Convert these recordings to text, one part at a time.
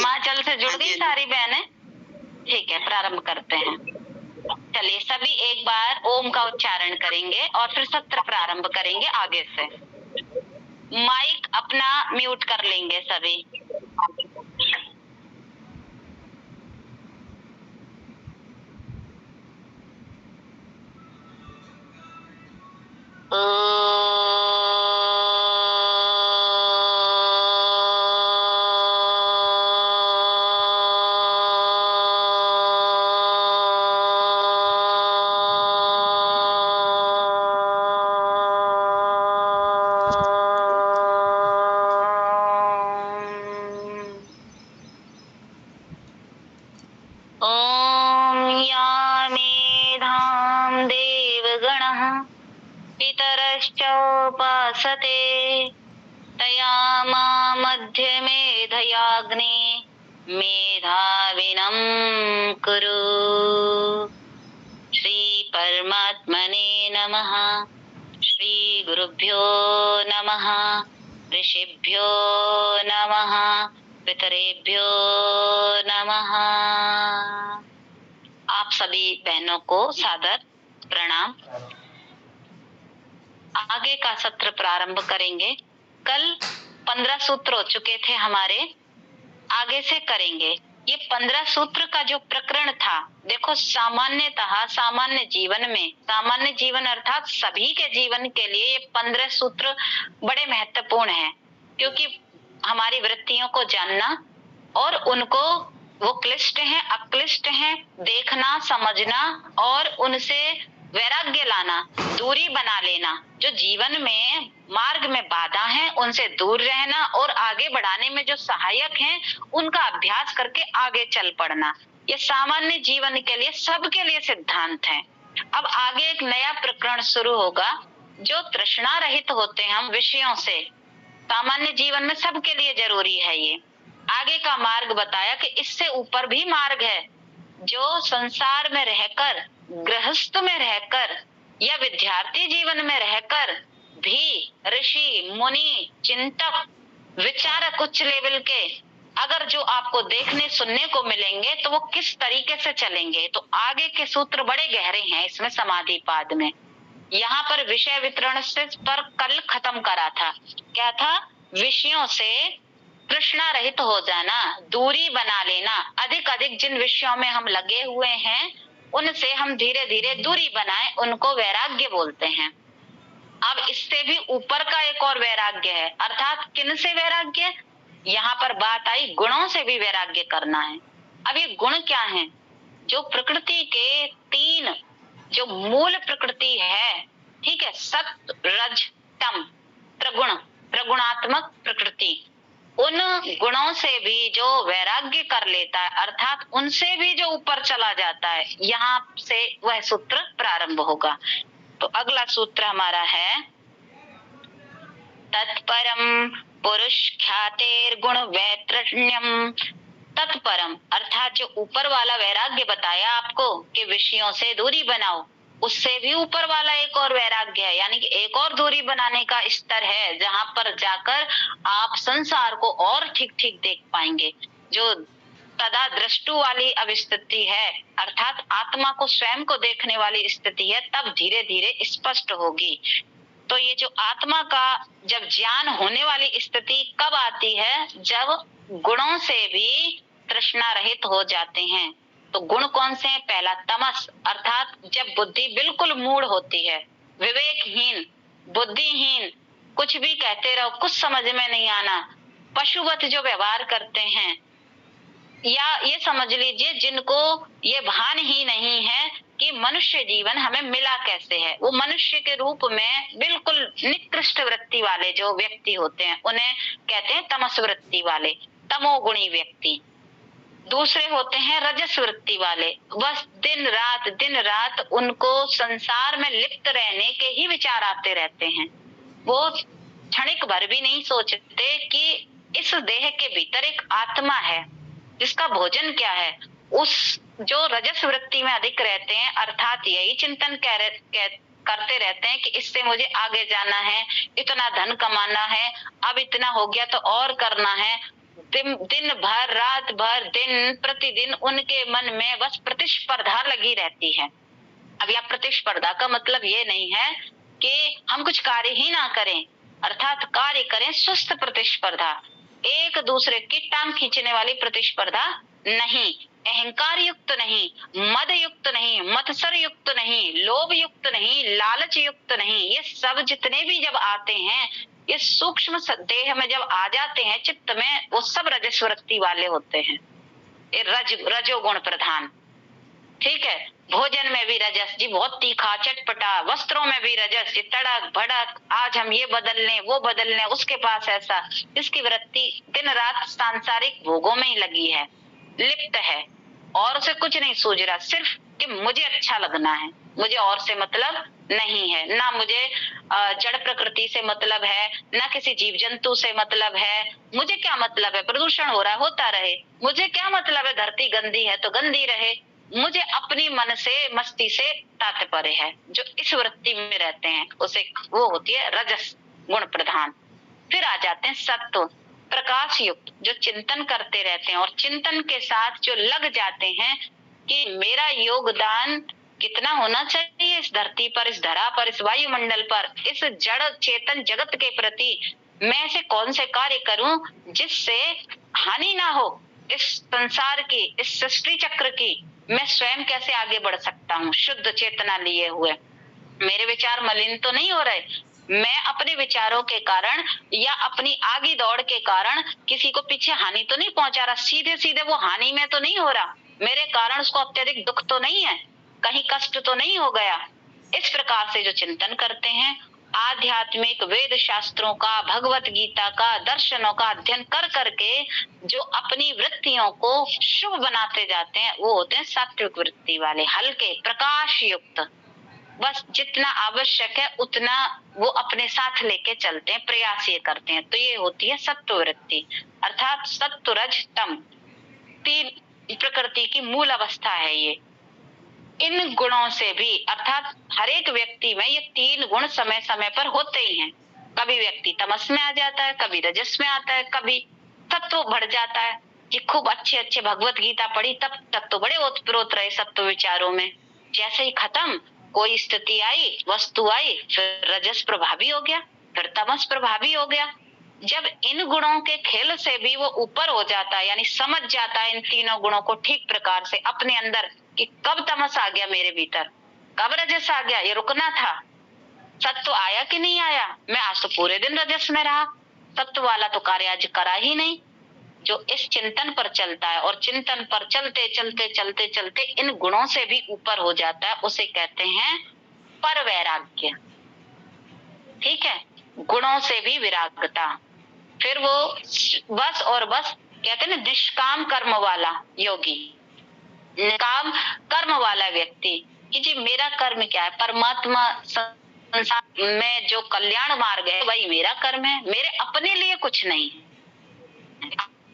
हिमाचल से जुड़ गई सारी बहनें? ठीक है, प्रारंभ करते हैं। चलिए सभी एक बार ओम का उच्चारण करेंगे और फिर सत्र प्रारंभ करेंगे आगे से। माइक अपना म्यूट कर लेंगे सभी। पितरश्चोपासते तया मा मध्य मेधयाग्ने मेधाविनं कुरु। श्री परमात्मने नमः। श्री गुरुभ्यो नमः। ऋषिभ्यो नमः। पितरेभ्यो नमः। आप सभी बहनों को सादर प्रणाम। आगे का सत्र प्रारंभ करेंगे। कल 15 सूत्र हो चुके थे हमारे, आगे से करेंगे। ये 15 सूत्र का जो प्रकरण था, देखो सामान्यतः सामान्य जीवन अर्थात सभी के जीवन के लिए ये 15 सूत्र बड़े महत्वपूर्ण हैं, क्योंकि हमारी वृत्तियों को जानना और उनको वो क्लिष्ट हैं अक्लिष्ट हैं देखना समझना और उनसे वैराग्य लाना, दूरी बना लेना, जो जीवन में मार्ग में बाधा है उनसे दूर रहना और आगे बढ़ाने में जो सहायक हैं उनका अभ्यास करके आगे चल पड़ना, ये सामान्य जीवन के लिए सबके लिए सिद्धांत है। अब आगे एक नया प्रकरण शुरू होगा, जो तृष्णा रहित होते हैं हम विषयों से, सामान्य जीवन में सबके लिए जरूरी है। ये आगे का मार्ग बताया कि इससे ऊपर भी मार्ग है, जो संसार में रहकर, गृहस्थ में रहकर या विद्यार्थी जीवन में रहकर भी ऋषि मुनि चिंतक विचारक उच्च लेवल के अगर जो आपको देखने सुनने को मिलेंगे तो वो किस तरीके से चलेंगे। तो आगे के सूत्र बड़े गहरे हैं इसमें समाधि पाद में। यहाँ पर विषय वितरण से पर कल खत्म करा था, क्या था? विषयों से तृष्णा रहित हो जाना, दूरी बना लेना, अधिक जिन विषयों में हम लगे हुए हैं उनसे हम धीरे धीरे दूरी बनाएं, उनको वैराग्य बोलते हैं। अब इससे भी ऊपर का एक और वैराग्य है, अर्थात किन से वैराग्य? यहाँ पर बात आई गुणों से भी वैराग्य करना है। अब ये गुण क्या हैं? जो प्रकृति के 3 जो मूल प्रकृति है, ठीक है, सत्व रज तम, त्रिगुण, त्रिगुणात्मक प्रकृति, उन गुणों से भी जो वैराग्य कर लेता है अर्थात उनसे भी जो ऊपर चला जाता है, यहाँ से वह सूत्र प्रारंभ होगा। तो अगला सूत्र हमारा है तत्परम पुरुष ख्यातेर गुण वैतरण्यम। तत्परम अर्थात जो ऊपर वाला वैराग्य बताया आपको कि विषयों से दूरी बनाओ, उससे भी ऊपर वाला एक और वैराग्य है, यानी कि एक और दूरी बनाने का स्तर है जहां पर जाकर आप संसार को और ठीक ठीक देख पाएंगे। जो तदा दृष्टु वाली अब स्थिति है, अर्थात आत्मा को स्वयं को देखने वाली स्थिति है, तब धीरे धीरे स्पष्ट होगी। तो ये जो आत्मा का जब ज्ञान होने वाली स्थिति कब आती है? जब गुणों से भी तृष्णा रहित हो जाते हैं। तो गुण कौन से हैं? पहला तमस, अर्थात जब बुद्धि बिल्कुल मूढ़ होती है, विवेकहीन, बुद्धिहीन, कुछ भी कहते रहो, कुछ समझ में नहीं आना, पशुवत जो व्यवहार करते हैं, या ये समझ लीजिए जिनको ये भान ही नहीं है कि मनुष्य जीवन हमें मिला कैसे है, वो मनुष्य के रूप में बिल्कुल निकृष्ट वृत्ति वाले जो व्यक्ति होते हैं उन्हें कहते हैं तमस वृत्ति वाले, तमोगुणी व्यक्ति। दूसरे होते हैं रजस वृत्ति वाले, बस दिन रात उनको संसार में लिप्त रहने के ही विचार आते रहते हैं। वो क्षणिक भर भी नहीं सोचते कि इस देह के भीतर एक आत्मा है जिसका भोजन क्या है। उस जो रजस वृत्ति में अधिक रहते हैं, अर्थात यही चिंतन करते रहते हैं कि इससे मुझे आगे जाना है, इतना धन कमाना है, अब इतना हो गया तो और करना है, दिन भर, रात भर, दिन प्रतिदिन उनके मन में बस प्रतिस्पर्धा लगी रहती है। अब यह प्रतिस्पर्धा का मतलब ये नहीं है कि हम कुछ कार्य ही ना करें, अर्थात कार्य करें, स्वस्थ प्रतिस्पर्धा, एक दूसरे की टांग खींचने वाली प्रतिस्पर्धा नहीं, अहंकार युक्त नहीं, मद युक्त नहीं, मत्सर युक्त नहीं, लोभ युक्त नहीं, लालच युक्त नहीं। ये सब जितने भी जब आते हैं, ये सूक्ष्म देह में जब आ जाते हैं, चित्त में, वो सब रजस वृत्ति वाले होते हैं, ये रजोगुण प्रधान। ठीक है, भोजन में भी रजस जी, बहुत तीखा चटपटा, वस्त्रों में भी रजस, ये तड़क भड़क, आज हम ये बदल लें, वो बदल लें, उसके पास ऐसा, इसकी वृत्ति दिन रात सांसारिक भोगों में ही लगी है, लिप्त है, और उसे कुछ नहीं सूझ रहा, सिर्फ कि मुझे अच्छा लगना है, मुझे और से मतलब नहीं है, ना मुझे जड़ प्रकृति से मतलब है, ना किसी जीव जंतु से मतलब है। मुझे क्या मतलब है, प्रदूषण हो रहा है, होता रहे, मुझे क्या मतलब है, धरती गंदी है तो गंदी रहे, मुझे अपनी मन से, मस्ती से तात्पर्य है। जो इस वृत्ति में रहते हैं उसे, वो होती है रजस गुण प्रधान। फिर आ जाते हैं सत्व प्रकाश युक्त, जो चिंतन करते रहते हैं और चिंतन के साथ जो लग जाते हैं कि मेरा योगदान कितना होना चाहिए इस धरती पर, इस धरा पर, इस वायुमंडल पर, इस जड़ चेतन जगत के प्रति मैं ऐसे कौन से कार्य करूं जिससे हानि ना हो इस संसार की, इस सृष्टि चक्र की। मैं स्वयं कैसे आगे बढ़ सकता हूँ शुद्ध चेतना लिए हुए, मेरे विचार मलिन तो नहीं हो रहे, मैं अपने विचारों के कारण या अपनी आगे दौड़ के कारण किसी को पीछे हानि तो नहीं पहुंचा रहा, सीधे सीधे वो हानि में तो नहीं हो रहा, मेरे कारण उसको अत्यधिक दुख तो नहीं है, कहीं कष्ट तो नहीं हो गया। इस प्रकार से जो चिंतन करते हैं, आध्यात्मिक वेद शास्त्रों का, भगवत गीता का, दर्शनों का अध्ययन कर करके जो अपनी वृत्तियों को शुभ बनाते जाते हैं, वो होते हैं सात्विक वृत्ति वाले, हल्के प्रकाश युक्त, बस जितना आवश्यक है उतना वो अपने साथ लेके चलते हैं, प्रयास ये करते हैं। तो ये होती है सत्व वृत्ति, अर्थात सत्व रज तम, तीन प्रकृति की मूल अवस्था है ये। इन गुणों से भी, अर्थात हर एक व्यक्ति में ये तीन गुण समय समय पर होते ही हैं। कभी व्यक्ति तमस में आ जाता है, कभी रजस में आता है, कभी सत्व बढ़ जाता है कि खूब अच्छे अच्छे भगवत गीता पढ़ी, तब तक तो बड़े ओतप्रोत रहे सत्व विचारों में, जैसे ही खत्म कोई स्थिति आई, वस्तु आई, फिर रजस प्रभावी हो गया, फिर तमस प्रभावी हो गया। जब इन गुणों के खेल से भी वो ऊपर हो जाता है, यानी समझ जाता है इन तीनों गुणों को ठीक प्रकार से अपने अंदर कि कब तमस आ गया मेरे भीतर, कब रजस आ गया, ये रुकना था, सत्व आया कि नहीं आया, मैं आज तो पूरे दिन रजस में रहा, सत्व वाला तो कार्य आज करा ही नहीं। जो इस चिंतन पर चलता है और चिंतन पर चलते चलते चलते चलते इन गुणों से भी ऊपर हो जाता है, उसे कहते हैं पर वैराग्य। ठीक है, गुणों से भी विरागता, फिर वो बस और बस कहते हैं ना निष्काम कर्म वाला योगी, निष्काम कर्म वाला व्यक्ति कि जी मेरा कर्म क्या है, परमात्मा संसार में जो कल्याण मार्ग है वही मेरा कर्म है, मेरे अपने लिए कुछ नहीं है।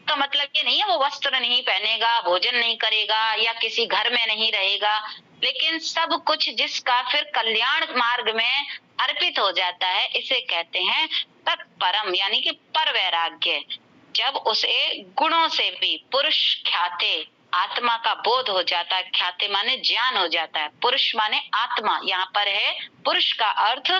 का मतलब ये नहीं है वो वस्त्र नहीं पहनेगा, भोजन नहीं करेगा या किसी घर में नहीं रहेगा, लेकिन सब कुछ जिसका फिर कल्याण मार्ग में अर्पित हो जाता है, इसे कहते हैं तत्परम, यानी कि पर वैराग्य। जब उसे गुणों से भी पुरुष ख्याते, आत्मा का बोध हो जाता है, ख्याते माने ज्ञान हो जाता है, पुरुष माने आत्मा, यहाँ पर है पुरुष का अर्थ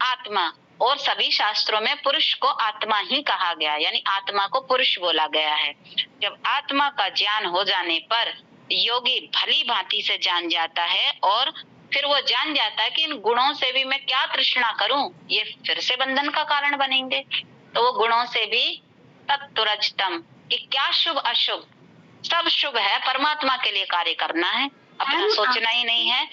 आत्मा, और सभी शास्त्रों में पुरुष को आत्मा ही कहा गया, यानी आत्मा को पुरुष बोला गया है। जब आत्मा का ज्ञान हो जाने पर योगी भली भांति से जान जाता है और फिर वो जान जाता है कि इन गुणों से भी मैं क्या तृष्णा करूं, ये फिर से बंधन का कारण बनेंगे। तो वो गुणों से भी तत्तुरजतम कि क्या शुभ अशुभ सब शुभ है, परमात्मा के लिए कार्य करना है, अपना सोचना ही नहीं है।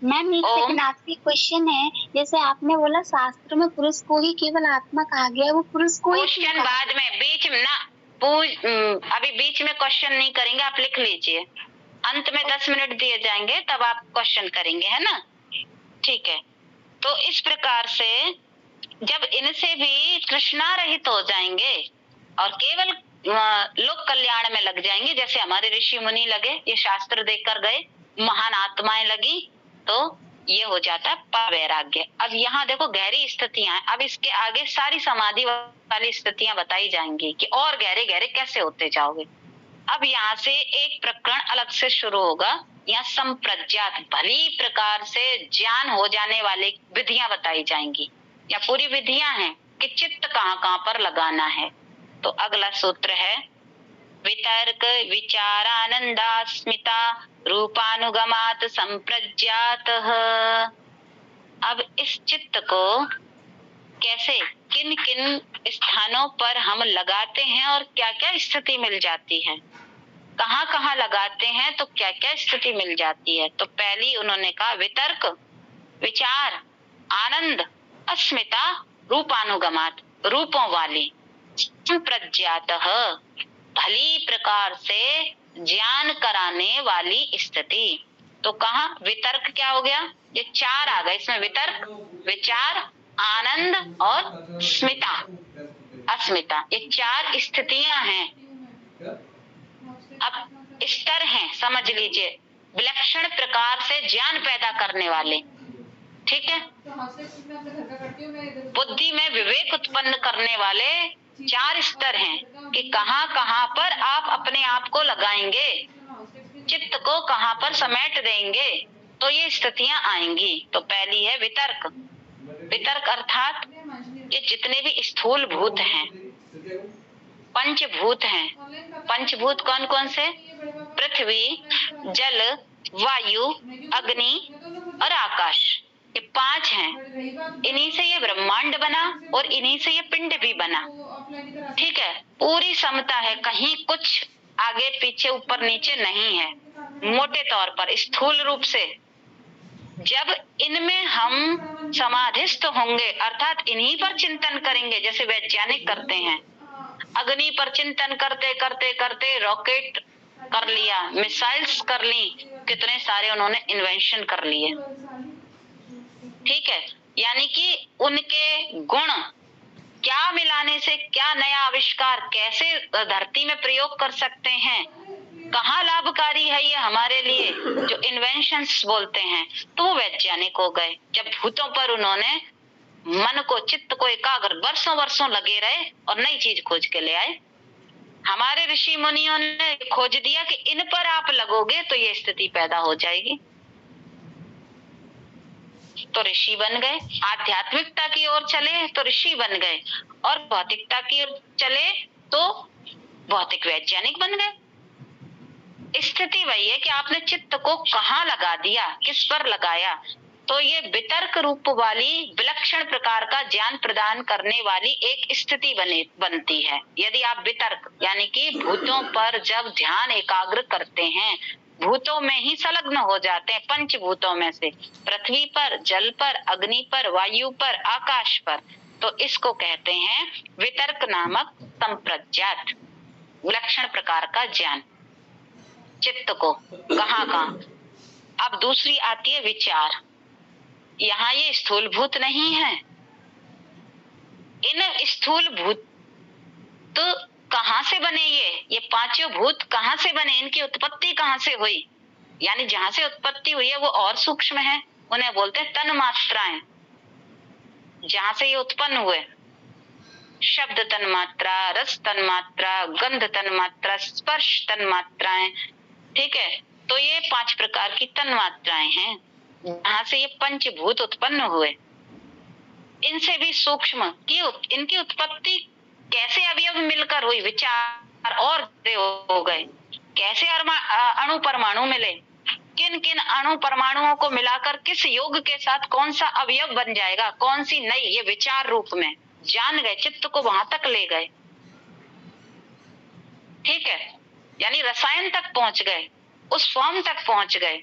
मैम एक सेकंड, आपसे क्वेश्चन है, जैसे आपने बोला शास्त्र में पुरुष को ही केवल आत्मा कहा गया, वो पुरुष को ही क्वेश्चन बाद में, बीच में ना अभी बीच में क्वेश्चन नहीं करेंगे, आप लिख लीजिए, अंत में 10 मिनट दिए जाएंगे तब आप क्वेश्चन करेंगे, है ना। ठीक है, तो इस प्रकार से जब इनसे भी तृष्णा रहित हो जाएंगे और केवल लोक कल्याण में लग जाएंगे, जैसे हमारे ऋषि मुनि लगे, ये शास्त्र देखकर गए, महान आत्माएं लगी, तो ये हो जाता है पवैराग्य। अब यहाँ देखो गहरी स्थितियां हैं, अब इसके आगे सारी समाधि वाली स्थितियां बताई जाएंगी कि और गहरे गहरे कैसे होते जाओगे। अब यहाँ से एक प्रकरण अलग से शुरू होगा, यहाँ संप्रज्ञात भली प्रकार से ज्ञान हो जाने वाले विधियां बताई जाएंगी, या पूरी विधियां हैं कि चित्त कहाँ कहाँ पर लगाना है। तो अगला सूत्र है वितर्क विचारानंदास्मिता रूपानुगमात संप्रज्ञात। अब इस चित्त को कैसे किन किन स्थानों पर हम लगाते हैं और क्या क्या स्थिति मिल जाती है, कहाँ कहाँ लगाते हैं तो क्या क्या स्थिति मिल जाती है। तो पहली उन्होंने कहा वितर्क विचार आनंद अस्मिता रूपानुगमात, रूपों वाली संप्रज्ञात भली प्रकार से ज्ञान कराने वाली स्थिति। तो कहा वितर्क क्या हो गया, ये चार आ गए इसमें, वितर्क विचार आनंद और स्मिता अस्मिता, ये चार स्थितियां हैं। अब स्तर हैं समझ लीजिए, विलक्षण प्रकार से ज्ञान पैदा करने वाले, ठीक है, बुद्धि में विवेक उत्पन्न करने वाले चार स्तर हैं कि कहाँ कहाँ पर आप अपने आप को लगाएंगे, चित्त को कहाँ पर समेट देंगे तो ये स्थितियां आएंगी। तो पहली है वितर्क। वितर्क अर्थात ये जितने भी स्थूल भूत हैं, पंचभूत हैं, पंचभूत कौन कौन से, पृथ्वी जल वायु अग्नि और आकाश, ये पांच हैं। इन्हीं से ये ब्रह्मांड बना और इन्हीं से ये पिंड भी बना, ठीक है, पूरी समता है, कहीं कुछ आगे पीछे ऊपर नीचे नहीं है। मोटे तौर पर स्थूल रूप से जब इनमें हम समाधिस्थ होंगे अर्थात इन्हीं पर चिंतन करेंगे, जैसे वैज्ञानिक करते हैं, अग्नि पर चिंतन करते करते करते रॉकेट कर लिया, मिसाइल्स कर ली, कितने सारे उन्होंने इन्वेंशन कर लिए, ठीक है, यानी कि उनके गुण क्या मिलाने से क्या नया आविष्कार कैसे धरती में प्रयोग कर सकते हैं, कहाँ लाभकारी है ये हमारे लिए, जो इन्वेंशंस बोलते हैं, तो वो वैज्ञानिक हो गए। जब भूतों पर उन्होंने मन को चित्त को एकाग्र वर्षों वर्षों लगे रहे और नई चीज खोज के ले आए। हमारे ऋषि मुनियों ने खोज दिया कि इन पर आप लगोगे तो ये स्थिति पैदा हो जाएगी, तो ऋषि बन गए। आध्यात्मिकता की ओर चले तो ऋषि बन गए, और भौतिकता की ओर चले तो भौतिक वैज्ञानिक बन गए। स्थिति वही है कि आपने चित्त को कहाँ लगा दिया, किस पर लगाया। तो ये वितर्क रूप वाली विलक्षण प्रकार का ज्ञान प्रदान करने वाली एक स्थिति बनती है। यदि आप वितर्क यानी कि भूतों पर जब ध्यान एकाग्र करते हैं, भूतों में ही संलग्न हो जाते हैं, पंचभूतों में से पृथ्वी पर, जल पर, अग्नि पर, वायु पर, आकाश पर, तो इसको कहते हैं वितर्क नामक संप्रज्ञात विलक्षण प्रकार का ज्ञान चित्त को कहाँ कहाँ। अब दूसरी आती है विचार। यहाँ ये स्थूल भूत नहीं है, इन स्थूल भूत तो कहाँ से बने, ये पांचों भूत कहाँ से बने, इनकी उत्पत्ति कहाँ से हुई, यानी जहां से उत्पत्ति हुई है वो और सूक्ष्म है, उन्हें बोलते हैं तन मात्राएं। जहां से ये उत्पन्न हुए, शब्द तन मात्रा, रस तन मात्रा, गंध तन मात्रा, स्पर्श तन मात्राएं, ठीक है, तो ये 5 प्रकार की तन मात्राएं हैं जहां से ये पंचभूत उत्पन्न हुए। इनसे भी सूक्ष्म की इनकी उत्पत्ति कैसे अवयव मिलकर हुई, विचार और हो गए, कैसे अणु परमाणु मिले, किन किन अणु परमाणुओं को मिलाकर किस योग के साथ कौन सा अवयव बन जाएगा, कौन सी नई, ये विचार रूप में जान गए, चित्त को वहां तक ले गए, ठीक है, यानी रसायन तक पहुंच गए, उस फॉर्म तक पहुंच गए,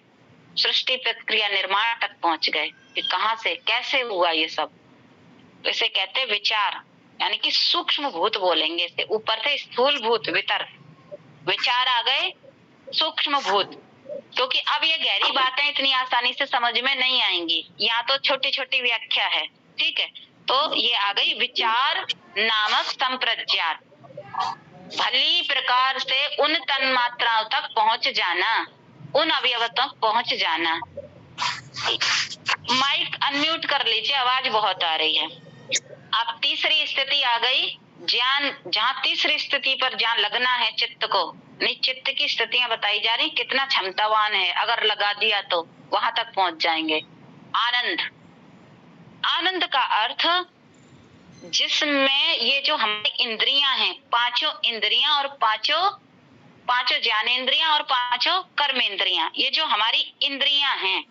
सृष्टि प्रक्रिया निर्माण तक पहुंच गए कि कहां से कैसे हुआ ये सब। तो इसे कहते हैं विचार, यानी कि सूक्ष्म भूत बोलेंगे इसे। ऊपर थे स्थूल भूत वितर्क, विचार आ गए सूक्ष्म भूत, क्योंकि अब ये गहरी बातें इतनी आसानी से समझ में नहीं आएंगी, यहाँ तो छोटी छोटी व्याख्या है, ठीक है। तो ये आ गई विचार नामक संप्रज्ञात, भली प्रकार से उन तन्मात्राओं तक पहुंच जाना, उन अवयव तक पहुंच जाना। माइक अनम्यूट कर लीजिए, आवाज बहुत आ रही है। अब तीसरी स्थिति आ गई ज्ञान, जहां तीसरी स्थिति पर ज्ञान लगना है चित्त को, नहीं चित्त की स्थितियां बताई जा रही, कितना क्षमतावान है, अगर लगा दिया तो वहां तक पहुंच जाएंगे। आनंद, आनंद का अर्थ जिसमें ये जो हमारी इंद्रियां हैं, पांचों इंद्रियां और पांचों ज्ञानेंद्रियां और पांचों कर्मेंद्रियां, ये जो हमारी इंद्रियां हैं,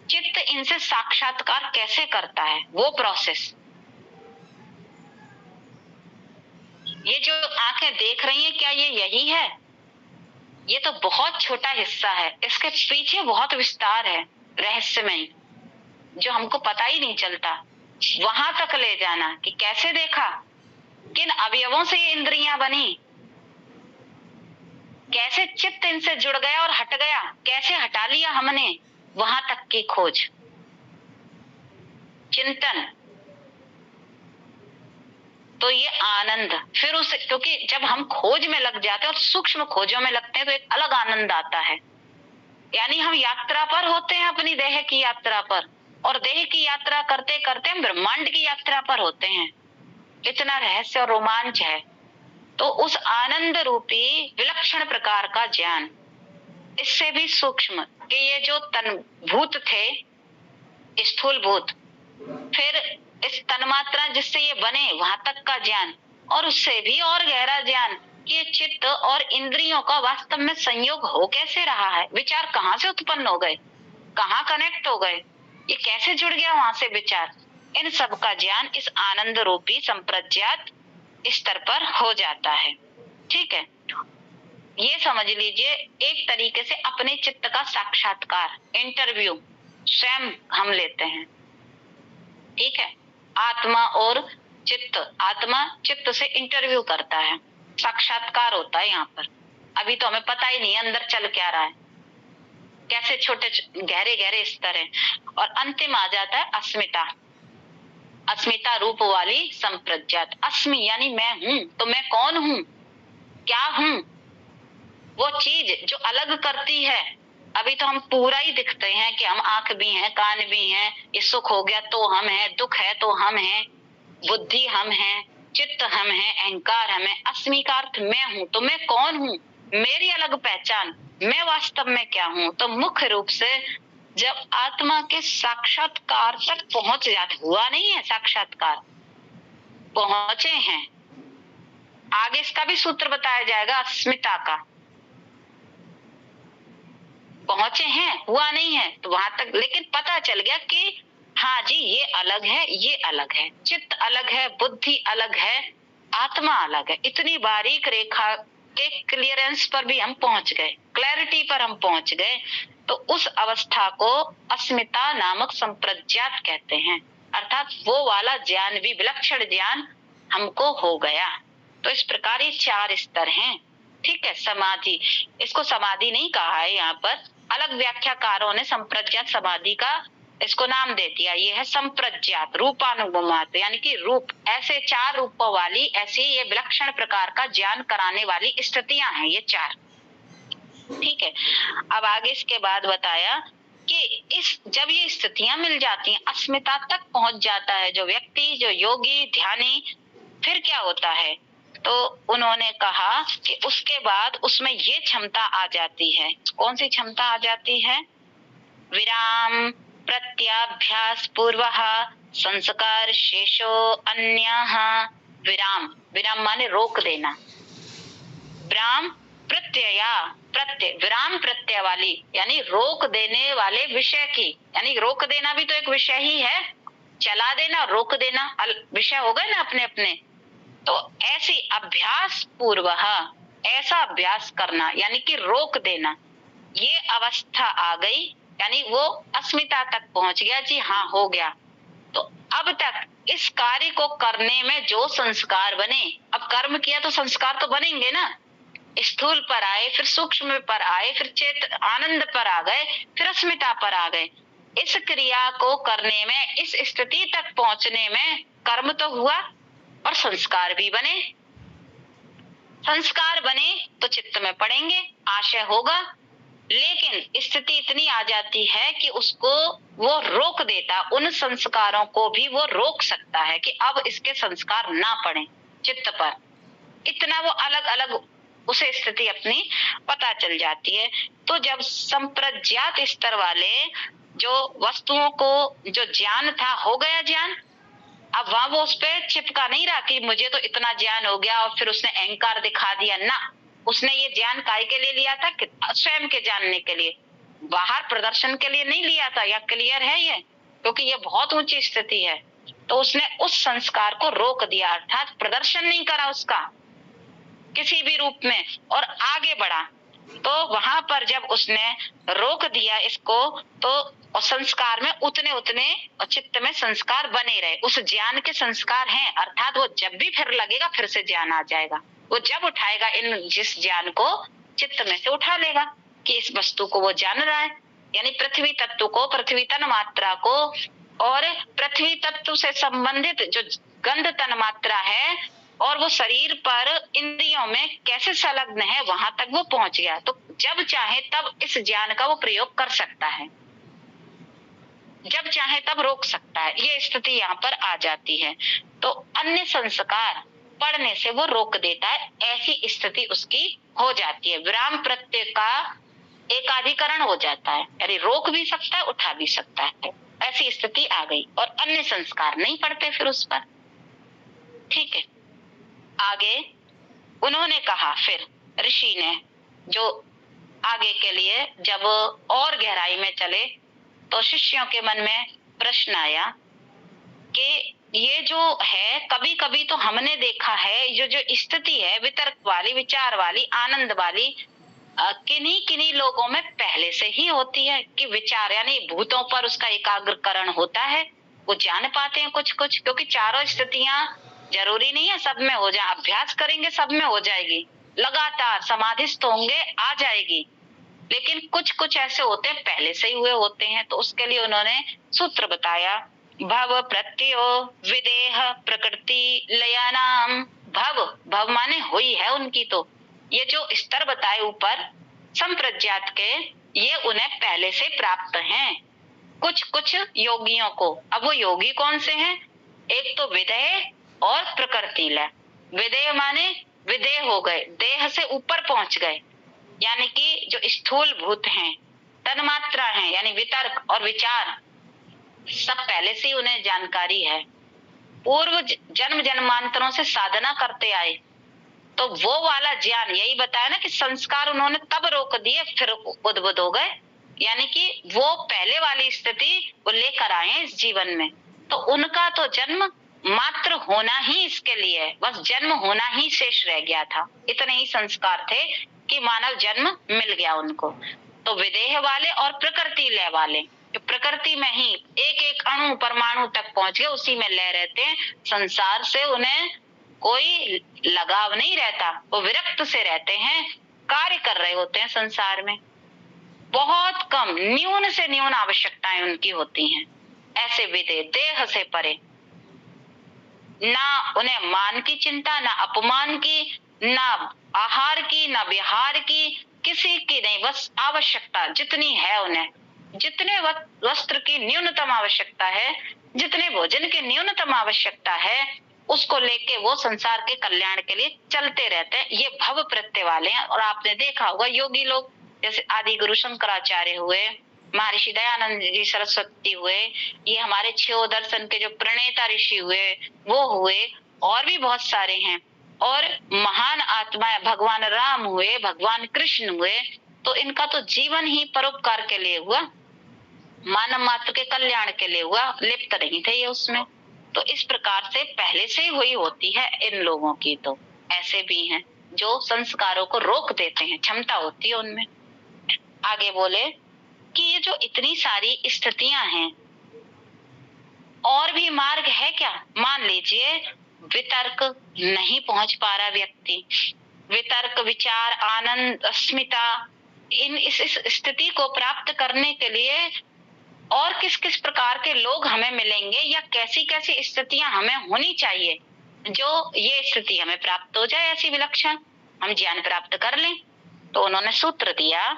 चित्त इनसे साक्षात्कार कैसे करता है, वो प्रोसेस। ये जो आंखें देख रही हैं, क्या ये यही है? ये तो बहुत छोटा हिस्सा है, इसके पीछे बहुत विस्तार है, रहस्यमय, जो हमको पता ही नहीं चलता। वहां तक ले जाना कि कैसे देखा, किन अवयवों से ये इंद्रियां बनी, कैसे चित्त इनसे जुड़ गया और हट गया, कैसे हटा लिया हमने, वहां तक की खोज, चिंतन। तो ये आनंद फिर उसे, क्योंकि जब हम खोज में लग जाते हैं और सूक्ष्म खोजों में लगते हैं तो एक अलग आनंद आता है। यानी हम यात्रा पर होते हैं, अपनी देह की यात्रा पर, और देह की यात्रा करते करते हम ब्रह्मांड की यात्रा पर होते हैं। इतना रहस्य और रोमांच है। तो उस आनंद रूपी विलक्षण प्रकार का ज्ञान, इससे भी सूक्ष्म कि ये जो तनभूत थे, स्थूल भूत, फिर इस तन्मात्रा जिससे ये बने वहां तक का ज्ञान, और उससे भी और गहरा ज्ञान कि चित्त और इंद्रियों का वास्तव में संयोग हो कैसे रहा है, विचार कहाँ से उत्पन्न हो गए, कहाँ कनेक्ट हो गए, ये कैसे जुड़ गया वहां से विचार, इन सब का ज्ञान इस आनंद रूपी संप्रज्ञात स्तर पर हो जाता है। ठीक है, ये समझ लीजिए एक तरीके से अपने चित्त का साक्षात्कार, इंटरव्यू स्वयं हम लेते हैं। ठीक है, आत्मा और चित्त, आत्मा चित्त से इंटरव्यू करता है, साक्षात्कार होता है यहाँ पर। अभी तो हमें पता ही नहीं अंदर चल क्या रहा है, कैसे छोटे गहरे गहरे स्तर है, और अंतिम आ जाता है अस्मिता, अस्मिता रूप वाली संप्रज्ञात। अस्मि यानी मैं हूं, तो मैं कौन हूं, क्या हूं, वो चीज जो अलग करती है। अभी तो हम पूरा ही दिखते हैं कि हम आंख भी हैं, कान भी हैं, ये सुख हो गया तो हम हैं, दुख है तो हम हैं, बुद्धि हम हैं, चित्त हम हैं, अहंकार हम हैं। अस्मि का अर्थ मैं हूं, तो मैं कौन हूं, मेरी अलग पहचान, मैं वास्तव में क्या हूं। तो मुख्य रूप से जब आत्मा के साक्षात्कार तक पहुंच जाते, हुआ नहीं है साक्षात्कार, पहुंचे हैं। आगे इसका भी सूत्र बताया जाएगा, अस्मिता का, पहुंचे हैं, हुआ नहीं है तो वहां तक, लेकिन पता चल गया कि हाँ जी ये अलग है, ये अलग है, चित्त अलग है, बुद्धि अलग है, आत्मा अलग है। इतनी बारीक रेखा के क्लियरेंस पर भी हम पहुंच गए, क्लैरिटी पर हम पहुंच गए। तो उस अवस्था को अस्मिता नामक संप्रज्ञात कहते हैं, अर्थात वो वाला ज्ञान भी, विलक्षण ज्ञान हमको हो गया। तो इस प्रकार ये 4 स्तर हैं। ठीक है, समाधि, इसको समाधि नहीं कहा है यहाँ पर, अलग व्याख्याकारों ने संप्रज्ञात समाधि का इसको नाम दे दिया। ये है संप्रज्ञात रूपानुगमात, यानी कि रूप, ऐसे 4 रूपों वाली, ऐसी ये विलक्षण प्रकार का ज्ञान कराने वाली स्थितियां हैं ये 4। ठीक है, अब आगे इसके बाद बताया कि इस जब ये स्थितियां मिल जाती हैं, अस्मिता तक पहुंच जाता है जो व्यक्ति, जो योगी ध्यानी, फिर क्या होता है, तो उन्होंने कहा कि उसके बाद उसमें ये क्षमता आ जाती है। कौन सी क्षमता आ जाती है? विराम प्रत्याभ्यास पूर्वः संस्कार शेषो अन्यः। विराम, विराम माने रोक देना, विराम प्रत्यया, प्रत्यय, विराम प्रत्यय वाली, यानी रोक देने वाले विषय की, यानी रोक देना भी तो एक विषय ही है, चला देना, रोक देना विषय हो गए ना अपने अपने। तो ऐसी अभ्यास पूर्व, ऐसा अभ्यास करना यानी कि रोक देना, ये अवस्था आ गई, यानी वो अस्मिता तक पहुंच गया जी, हाँ हो गया। तो अब तक इस कार्य को करने में जो संस्कार बने, अब कर्म किया तो संस्कार तो बनेंगे ना, स्थूल पर आए, फिर सूक्ष्म पर आए, फिर चेत आनंद पर आ गए, फिर अस्मिता पर आ गए। इस क्रिया को करने में, इस स्थिति तक पहुंचने में कर्म तो हुआ और संस्कार भी बने। संस्कार बने तो चित्त में पड़ेंगे, आशय होगा, लेकिन स्थिति इतनी आ जाती है कि उसको वो रोक देता, उन संस्कारों को भी वो रोक सकता है कि अब इसके संस्कार ना पड़े चित्त पर। इतना वो अलग अलग उसे स्थिति अपनी पता चल जाती है। तो जब संप्रज्ञात स्तर वाले जो वस्तुओं को जो ज्ञान था हो गया ज्ञान, अब वहां वो उस पर चिपका नहीं रहा कि मुझे तो इतना ज्ञान हो गया और फिर उसने अहंकार दिखा दिया ना। उसने ये ज्ञान काय के लिए लिया था? स्वयं के जानने के लिए, बाहर प्रदर्शन के लिए नहीं लिया था। या क्लियर है ये? क्योंकि ये बहुत ऊंची स्थिति है। तो उसने उस संस्कार को रोक दिया, अर्थात प्रदर्शन नहीं करा उसका किसी भी रूप में और आगे बढ़ा। तो वहां पर जब उसने रोक दिया इसको, तो संस्कार में उतने उतने चित्त में संस्कार बने रहे, उस ज्ञान के संस्कार हैं। अर्थात वो जब भी फिर लगेगा फिर से ज्ञान आ जाएगा। वो जब उठाएगा इन जिस ज्ञान को चित्त में से उठा लेगा कि इस वस्तु को वो जान रहा है, यानी पृथ्वी तत्व को, पृथ्वी तन मात्रा को और पृथ्वी तत्व से संबंधित जो गंध तन मात्रा है और वो शरीर पर इंद्रियों में कैसे संलग्न है, वहां तक वो पहुंच गया। तो जब चाहे तब इस ज्ञान का वो प्रयोग कर सकता है, जब चाहे तब रोक सकता है। ये स्थिति यहाँ पर आ जाती है। तो अन्य संस्कार पढ़ने से वो रोक देता है, ऐसी स्थिति उसकी हो जाती है। विराम प्रत्यय का एकाधिकरण हो जाता है, यानी रोक भी सकता है, उठा भी सकता है। ऐसी स्थिति आ गई और अन्य संस्कार नहीं पड़ते फिर उस पर। ठीक है, आगे उन्होंने कहा, फिर ऋषि ने जो आगे के लिए जब और गहराई में चले तो शिष्यों के मन में प्रश्न आया कि ये जो है, कभी कभी तो हमने देखा है जो जो स्थिति है वितर्क वाली, विचार वाली, आनंद वाली, किन्हीं किन्हीं लोगों में पहले से ही होती है कि विचार यानी भूतों पर उसका एकाग्रकरण होता है, वो जान पाते हैं कुछ कुछ। क्योंकि चारों स्थितियां जरूरी नहीं है सब में हो जाए, अभ्यास करेंगे सब में हो जाएगी, लगातार समाधिस्थ होंगे आ जाएगी। लेकिन कुछ कुछ ऐसे होते हैं पहले से ही हुए होते हैं। तो उसके लिए उन्होंने सूत्र बताया, भव प्रत्ययो विदेह प्रकृति लयानाम। भव, भव माने हुई है उनकी। तो ये जो स्तर बताए ऊपर संप्रज्ञात के, ये उन्हें पहले से प्राप्त हैं कुछ कुछ योगियों को। अब वो योगी कौन से हैं? एक तो विदेह और प्रकृति लय। विदेह माने विदेह हो गए, देह से ऊपर पहुंच गए, यानी कि जो स्थूल भूत हैं, तन्मात्रा हैं, यानी वितर्क और विचार, सब पहले से उन्हें जानकारी है, पूर्व जन्म जन्मांतरों से साधना करते आए। तो वो वाला ज्ञान, यही बताया ना कि संस्कार उन्होंने तब रोक दिए फिर उद्बुद्ध हो गए, यानी कि वो पहले वाली स्थिति वो लेकर आए इस जीवन में। तो उनका तो जन्म मात्र होना ही इसके लिए, बस जन्म होना ही शेष रह गया था। इतने ही संस्कार थे कि मानव जन्म मिल गया उनको। तो विदेह वाले और प्रकृति लय वाले, प्रकृति में ही एक एक अणु परमाणु तक पहुंच गए, उसी में लय रहते हैं। संसार से उन्हें कोई लगाव नहीं रहता, वो विरक्त से रहते हैं, कार्य कर रहे होते हैं संसार में। बहुत कम, न्यून से न्यून आवश्यकताएं उनकी होती हैं। ऐसे विदेह, देह से परे, ना उन्हें मान की चिंता, ना अपमान की, ना आहार की, ना विहार की, किसी की नहीं। बस आवश्यकता जितनी है उन्हें, जितने वस्त्र की न्यूनतम आवश्यकता है, जितने भोजन की न्यूनतम आवश्यकता है, उसको लेके वो संसार के कल्याण के लिए चलते रहते हैं। ये भव प्रत्यय वाले हैं। और आपने देखा होगा योगी लोग, जैसे आदि गुरु शंकराचार्य हुए, महर्षि दयानंद जी सरस्वती हुए, ये हमारे छह दर्शन के जो प्रणेता ऋषि हुए वो हुए, और भी बहुत सारे हैं। और महान आत्मा भगवान राम हुए, भगवान कृष्ण हुए। तो इनका तो जीवन ही परोपकार के लिए हुआ, मानव मात्र के कल्याण के लिए हुआ, लिप्त नहीं थे ये उसमें। तो इस प्रकार से पहले से ही हुई होती है इन लोगों की। तो ऐसे भी हैं जो संस्कारों को रोक देते हैं, क्षमता होती है उनमें। आगे बोले कि ये जो इतनी सारी स्थितियां हैं, और भी मार्ग है क्या? मान लीजिए वितर्क नहीं पहुंच पा रहा व्यक्ति, वितर्क, विचार, आनंद, अस्मिता, इस स्थिति को प्राप्त करने के लिए और किस किस प्रकार के लोग हमें मिलेंगे, या कैसी कैसी स्थितियां हमें होनी चाहिए जो ये स्थिति हमें प्राप्त हो जाए, ऐसी विलक्षण हम ज्ञान प्राप्त कर लें। तो उन्होंने सूत्र दिया,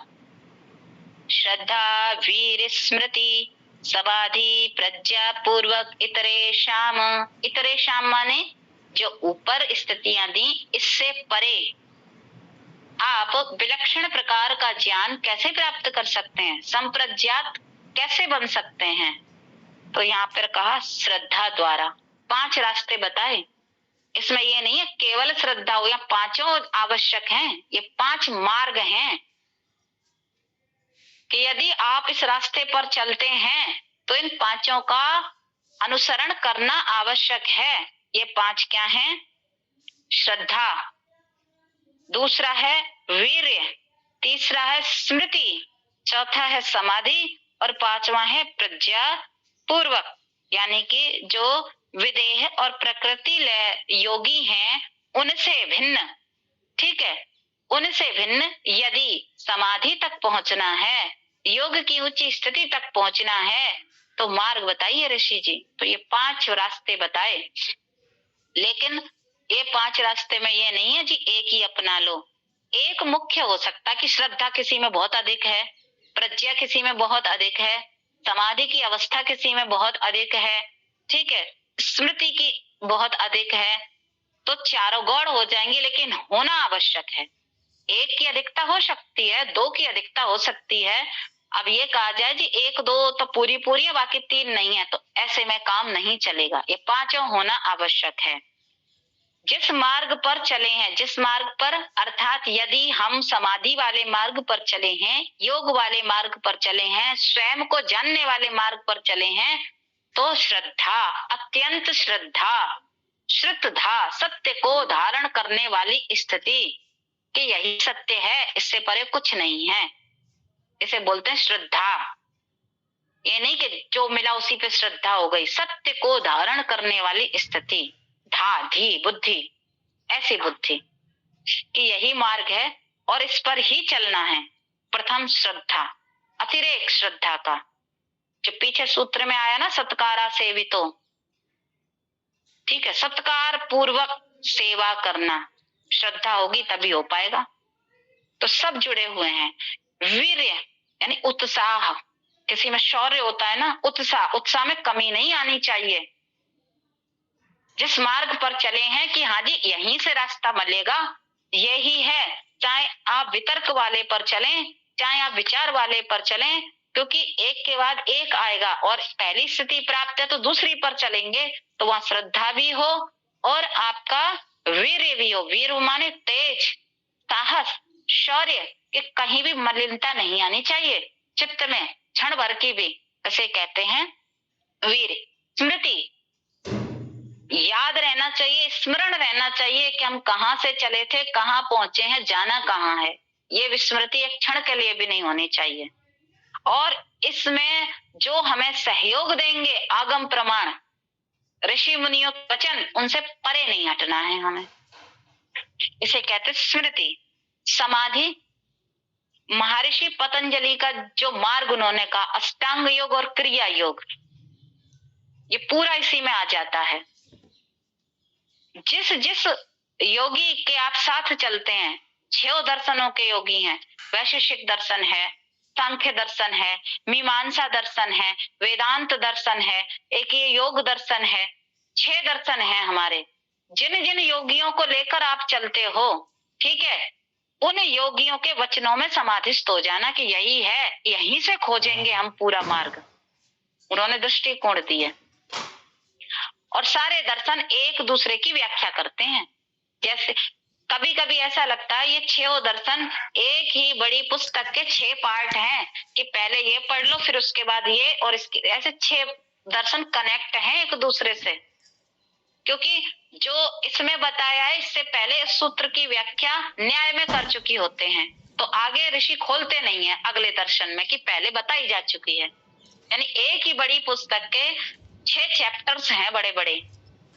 श्रद्धा, वीर, स्मृति, समाधि प्रज्ञा पूर्वक इतरेशाम माने जो ऊपर स्थितियां दी, इससे परे आप विलक्षण प्रकार का ज्ञान कैसे प्राप्त कर सकते हैं, संप्रज्ञात कैसे बन सकते हैं। तो यहाँ पर कहा श्रद्धा द्वारा। 5 रास्ते बताए। इसमें ये नहीं है केवल श्रद्धा हो, या पांचों आवश्यक हैं, ये 5 मार्ग हैं कि यदि आप इस रास्ते पर चलते हैं तो इन 5 का अनुसरण करना आवश्यक है। ये 5 क्या हैं? श्रद्धा, दूसरा है वीर्य, तीसरा है स्मृति, चौथा है समाधि और 5वां है प्रज्ञा पूर्वक। यानी कि जो विदेह और प्रकृति योगी हैं उनसे भिन्न, ठीक है, उनसे भिन्न यदि समाधि तक पहुंचना है, योग की ऊंची स्थिति तक पहुंचना है तो मार्ग बताइए ऋषि जी। तो ये 5 रास्ते बताए, लेकिन ये 5 रास्ते में ये नहीं है जी एक ही अपना लो। एक मुख्य हो सकता कि श्रद्धा किसी में बहुत अधिक है, प्रज्ञा किसी में बहुत अधिक है, समाधि की अवस्था किसी में बहुत अधिक है, ठीक है, स्मृति की बहुत अधिक है, तो चारों गौड़ हो जाएंगे, लेकिन होना आवश्यक है। एक की अधिकता हो सकती है, 2 की अधिकता हो सकती है। अब ये कहा जाए जी 1 2 तो पूरी पूरी है, बाकी 3 नहीं है, तो ऐसे में काम नहीं चलेगा। ये 5 होना आवश्यक है। जिस मार्ग पर चले हैं, जिस मार्ग पर, अर्थात यदि हम समाधि वाले मार्ग पर चले हैं, योग वाले मार्ग पर चले हैं, स्वयं को जानने वाले मार्ग पर चले हैं, तो श्रद्धा, अत्यंत श्रद्धा, श्रुतधा, सत्य को धारण करने वाली स्थिति कि यही सत्य है, इससे परे कुछ नहीं है, इसे बोलते हैं श्रद्धा। ये नहीं कि जो मिला उसी पे श्रद्धा हो गई, सत्य को धारण करने वाली स्थिति, धा धी बुद्धि, ऐसी बुद्धि कि यही मार्ग है और इस पर ही चलना है। प्रथम श्रद्धा, अतिरेक श्रद्धा का, जो पीछे सूत्र में आया ना, सत्कारा सेवितो, ठीक है, सत्कार पूर्वक सेवा करना, श्रद्धा होगी तभी हो पाएगा। तो सब जुड़े हुए हैं। वीर्य यानी उत्साह, किसी में शौर्य होता है ना, उत्साह, उत्साह में कमी नहीं आनी चाहिए। जिस मार्ग पर चले हैं कि हाँ जी यहीं से रास्ता मिलेगा, यही है, चाहे आप वितर्क वाले पर चलें, चाहे आप विचार वाले पर चलें, क्योंकि एक के बाद एक आएगा और पहली स्थिति प्राप्त है तो दूसरी पर चलेंगे, तो वहां श्रद्धा भी हो और आपका वीर्य भी हो। वीर माने तेज, साहस, शौर्य, कि कहीं भी मलिनता नहीं आनी चाहिए चित्त में, क्षण भर की भी, इसे कहते हैं वीर। स्मृति, याद रहना चाहिए, स्मरण रहना चाहिए कि हम कहाँ से चले थे, कहाँ पहुंचे हैं, जाना कहाँ है, ये विस्मृति एक क्षण के लिए भी नहीं होनी चाहिए। और इसमें जो हमें सहयोग देंगे आगम प्रमाण, ऋषि मुनियों के वचन, उनसे परे नहीं हटना है हमें, इसे कहते स्मृति। समाधि, महर्षि पतंजलि का जो मार्ग उन्होंने कहा, अष्टांग योग और क्रिया योग, ये पूरा इसी में आ जाता है। जिस जिस योगी के आप साथ चलते हैं, 6 दर्शनों के योगी हैं, वैशेषिक दर्शन है, सांख्य दर्शन है, मीमांसा दर्शन है, वेदांत दर्शन है, एक ये योग दर्शन है, 6 दर्शन है हमारे। जिन जिन योगियों को लेकर आप चलते हो, ठीक है, उन योगियों के वचनों में समाधिस्थ हो जाना कि यही है, यहीं से खोजेंगे हम पूरा मार्ग। उन्होंने दृष्टिकोण दिए और सारे दर्शन एक दूसरे की व्याख्या करते हैं। जैसे कभी कभी ऐसा लगता है ये 6 दर्शन एक ही बड़ी पुस्तक के 6 पार्ट हैं कि पहले ये पढ़ लो फिर उसके बाद ये, और इसके ऐसे 6 दर्शन कनेक्ट हैं एक दूसरे से, क्योंकि जो इसमें बताया है इससे पहले इस सूत्र की व्याख्या न्याय में कर चुकी होते हैं, तो आगे ऋषि खोलते नहीं है अगले दर्शन में कि पहले बताई जा चुकी है। यानी एक ही बड़ी पुस्तक के 6 चैप्टर्स हैं, बड़े बड़े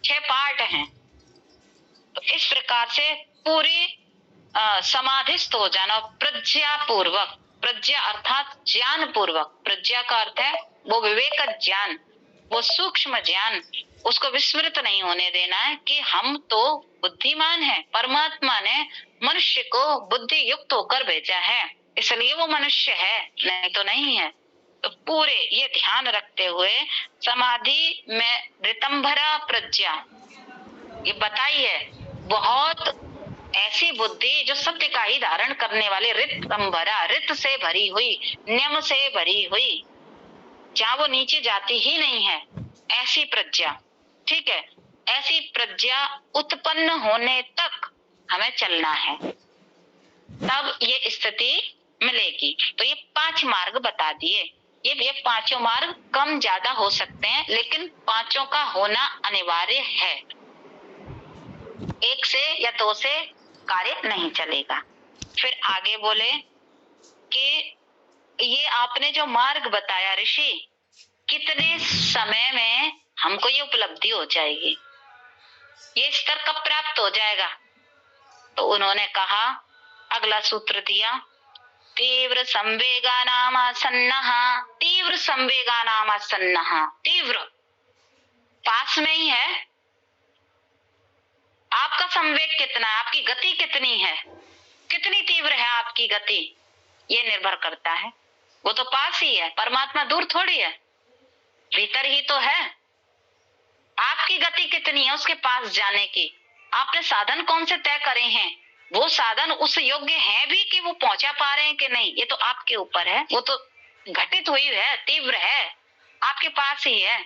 6 पार्ट हैं। तो इस प्रकार से पूरी समाधिस्थ हो जाना, प्रज्ञा पूर्वक, प्रज्ञा अर्थात ज्ञान पूर्वक, प्रज्ञा का अर्थ है वो विवेक ज्ञान, वो सूक्ष्म ज्ञान, उसको विस्मृत नहीं होने देना है कि हम तो बुद्धिमान है, परमात्मा ने मनुष्य को बुद्धि युक्त होकर भेजा है, इसलिए वो मनुष्य है, नहीं तो नहीं है। तो पूरे ये ध्यान रखते हुए समाधि में ऋतंभरा प्रज्ञा, ये बताई है, बहुत ऐसी बुद्धि जो सत्य का ही धारण करने वाले, ऋतंभरा, ऋत से भरी हुई, नियम से भरी हुई, जहां वो नीचे जाती ही नहीं है, ऐसी प्रज्ञा। ठीक है, ऐसी प्रज्ञा उत्पन्न होने तक हमें चलना है, तब ये स्थिति मिलेगी। तो ये 5 मार्ग बता दिए। ये 5 मार्ग कम ज्यादा हो सकते हैं, लेकिन 5 का होना अनिवार्य है। 1 से या 2 से कार्य नहीं चलेगा। फिर आगे बोले कि ये आपने जो मार्ग बताया ऋषि, कितने समय में हमको ये उपलब्धि हो जाएगी, ये स्तर कब प्राप्त हो जाएगा? तो उन्होंने कहा, अगला सूत्र दिया, तीव्र संवेगानामासन्नः, तीव्र संवेगानामासन्नः, तीव्र पास में ही है। आपका संवेग कितना है, आपकी गति कितनी है, कितनी तीव्र है आपकी गति, ये निर्भर करता है। वो तो पास ही है, परमात्मा दूर थोड़ी है, भीतर ही तो है। आपकी गति कितनी है उसके पास जाने की, आपने साधन कौन से तय करे हैं, वो साधन उस योग्य है भी कि वो पहुंचा पा रहे हैं कि नहीं, ये तो आपके ऊपर है। वो तो घटित हुई है, तीव्र है, आपके पास ही है।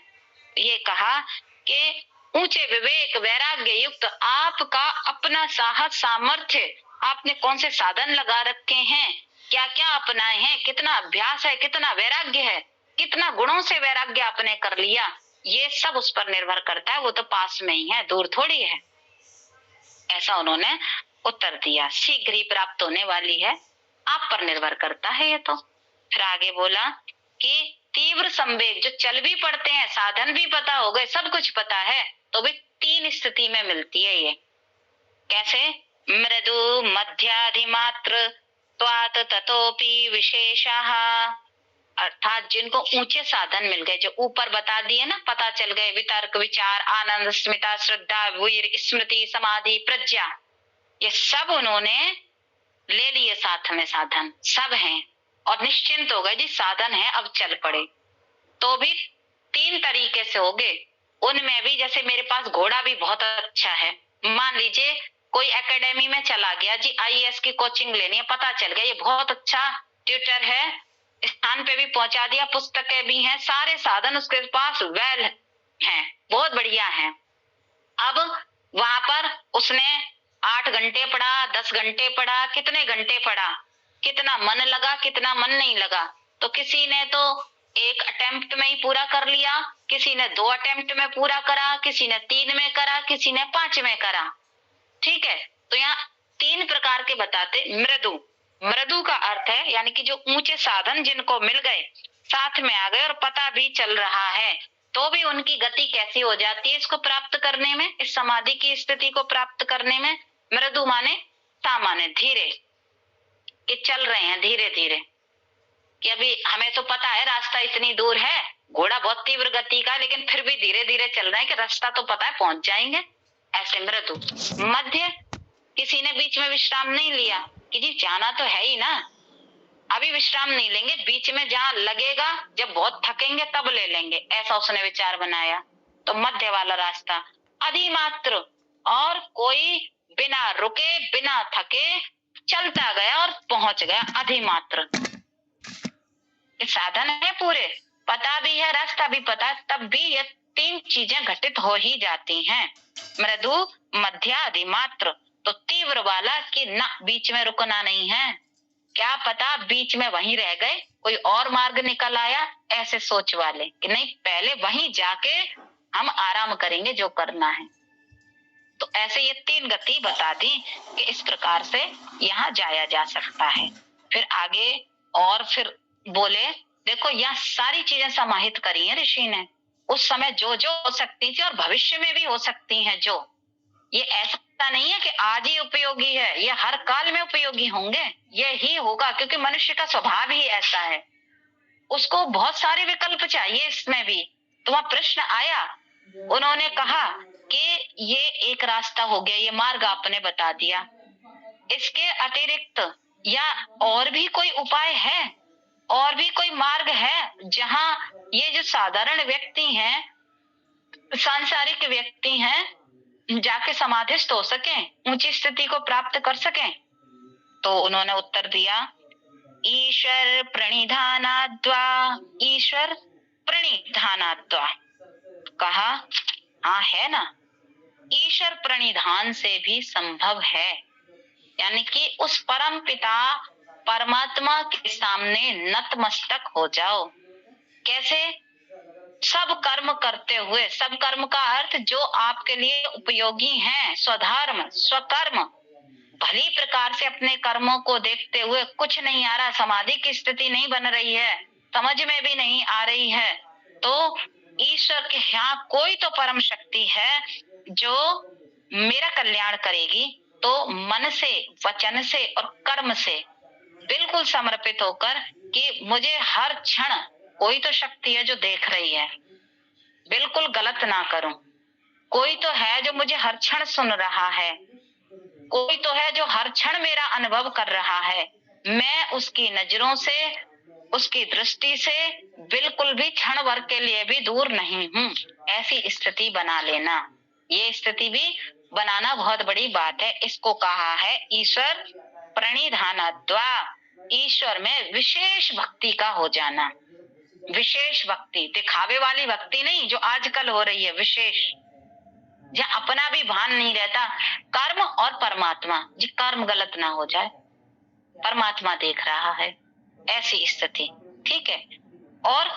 ये कहा कि ऊंचे विवेक वैराग्य युक्त आपका अपना साहस सामर्थ्य, आपने कौन से साधन लगा रखे हैं, क्या क्या अपनाए हैं, कितना अभ्यास है, कितना वैराग्य है, कितना गुणों से वैराग्य आपने कर लिया, ये सब उस पर निर्भर करता है। वो तो पास में ही है, दूर थोड़ी है। ऐसा उन्होंने उत्तर दिया। शीघ्र ही प्राप्त होने वाली है, आप पर निर्भर करता है ये तो। फिर आगे बोला कि तीव्र संवेग, जो चल भी पड़ते हैं, साधन भी पता हो गए, सब कुछ पता है, तो भी 3 स्थिति में मिलती है ये। कैसे? मृदु मध्याधिमात्र त्वात् ततोपि विशेषः, अर्थात जिनको ऊंचे साधन मिल गए, जो ऊपर बता दिए ना, पता चल गए, वितर्क विचार आनंद स्मिता श्रद्धा वीर स्मृति समाधि प्रज्ञा, ये सब उन्होंने ले लिए साथ में, साधन सब हैं और निश्चिंत हो गए जी, साधन है अब चल पड़े। तो भी 3 तरीके से हो गए। उनमें भी जैसे मेरे पास घोड़ा भी बहुत अच्छा है, मान लीजिए कोई एकेडमी में चला गया जी, आईएएस की कोचिंग लेनी है, पता चल गया ये बहुत अच्छा ट्यूटर है, स्थान पे भी पहुंचा दिया, पुस्तकें भी हैं, सारे साधन उसके पास वेल हैं, बहुत बढ़िया हैं। अब वहां पर उसने 8 घंटे पढ़ा, 10 घंटे पढ़ा, कितने घंटे पढ़ा, कितना मन लगा, कितना मन नहीं लगा। तो किसी ने तो 1 अटेम्प्ट में ही पूरा कर लिया, किसी ने 2 अटेम्प्ट में पूरा करा, किसी ने 3 में करा, किसी ने 5 में करा। ठीक है, तो यहाँ 3 प्रकार के बताते। मृदु, मृदु का अर्थ है यानी कि जो ऊंचे साधन जिनको मिल गए, साथ में आ गए और पता भी चल रहा है, तो भी उनकी गति कैसी हो जाती है इसको प्राप्त करने में, इस समाधि की स्थिति को प्राप्त करने में। मृदु माने सामान्य, धीरे, कि चल रहे हैं धीरे धीरे, कि अभी हमें तो पता है रास्ता इतनी दूर है, घोड़ा बहुत तीव्र गति का, लेकिन फिर भी धीरे धीरे चल रहे हैं कि रास्ता तो पता है पहुंच जाएंगे, ऐसे मृदु। मध्य, किसी ने बीच में विश्राम नहीं लिया कि जी जाना तो है ही ना, अभी विश्राम नहीं लेंगे, बीच में जहां लगेगा, जब बहुत थकेंगे तब ले लेंगे, ऐसा उसने विचार बनाया, तो मध्य वाला रास्ता। अधिमात्र, और कोई बिना रुके बिना थके चलता गया और पहुंच गया, अधिमात्र। साधन है पूरे, पता भी है, रास्ता भी पता है, तब भी ये 3 चीजें घटित हो ही जाती हैं, मृदु मध्य अधिमात्र। तो तीव्र वाला कि ना बीच में रुकना नहीं है, क्या पता बीच में वहीं रह गए, कोई और मार्ग निकल आया, ऐसे सोच वाले कि नहीं पहले वहीं जाके हम आराम करेंगे जो करना है। तो ऐसे ये 3 गति बता दी कि इस प्रकार से यहाँ जाया जा सकता है। फिर आगे और फिर बोले, देखो यह सारी चीजें समाहित करी है ऋषि ने, उस समय जो जो हो सकती थी और भविष्य में भी हो सकती हैं, जो ये ऐसा नहीं है कि आज ही उपयोगी है, ये हर काल में उपयोगी होंगे, ये ही होगा, क्योंकि मनुष्य का स्वभाव ही ऐसा है, उसको बहुत सारे विकल्प चाहिए इसमें भी। तो वहां प्रश्न आया, उन्होंने कहा कि ये एक रास्ता हो गया, ये मार्ग आपने बता दिया, इसके अतिरिक्त या और भी कोई उपाय है? और भी कोई मार्ग है जहां ये जो साधारण व्यक्ति हैं, सांसारिक व्यक्ति हैं, जाके समाधिस्थ हो सके, ऊंची स्थिति को प्राप्त कर सके? तो उन्होंने उत्तर दिया, ईश्वर प्रणिधानाद्वा, ईश्वर प्रणिधानाद्वा। कहा हाँ है ना, ईश्वर प्रणिधान से भी संभव है। यानी कि उस परम पिता परमात्मा के सामने नतमस्तक हो जाओ। कैसे? सब कर्म करते हुए, सब कर्म का अर्थ जो आपके लिए उपयोगी हैं, स्वधर्म स्वकर्म, भली प्रकार से अपने कर्मों को देखते हुए, कुछ नहीं आ रहा, समाधि की स्थिति नहीं बन रही है, समझ में भी नहीं आ रही है, तो ईश्वर के यहाँ कोई तो परम शक्ति है जो मेरा कल्याण करेगी। तो मन से, वचन से और कर्म से बिल्कुल समर्पित होकर कि मुझे हर क्षण कोई तो शक्ति है जो देख रही है, बिल्कुल गलत ना करूं, कोई तो है जो मुझे हर क्षण सुन रहा है, कोई तो है जो हर क्षण मेरा अनुभव कर रहा है, मैं उसकी नजरों से, उसकी दृष्टि से बिल्कुल भी क्षण भर के लिए भी दूर नहीं हूं। ऐसी स्थिति बना लेना, ये स्थिति भी बनाना बहुत बड़ी बात है। इसको कहा है ईश्वर प्रणिधानाद्वा, ईश्वर में विशेष भक्ति का हो जाना। विशेष भक्ति, दिखावे वाली भक्ति नहीं जो आजकल हो रही है, विशेष, जहाँ अपना भी भान नहीं रहता, कर्म और परमात्मा जी, कर्म गलत ना हो जाए, परमात्मा देख रहा है, ऐसी स्थिति। ठीक है, और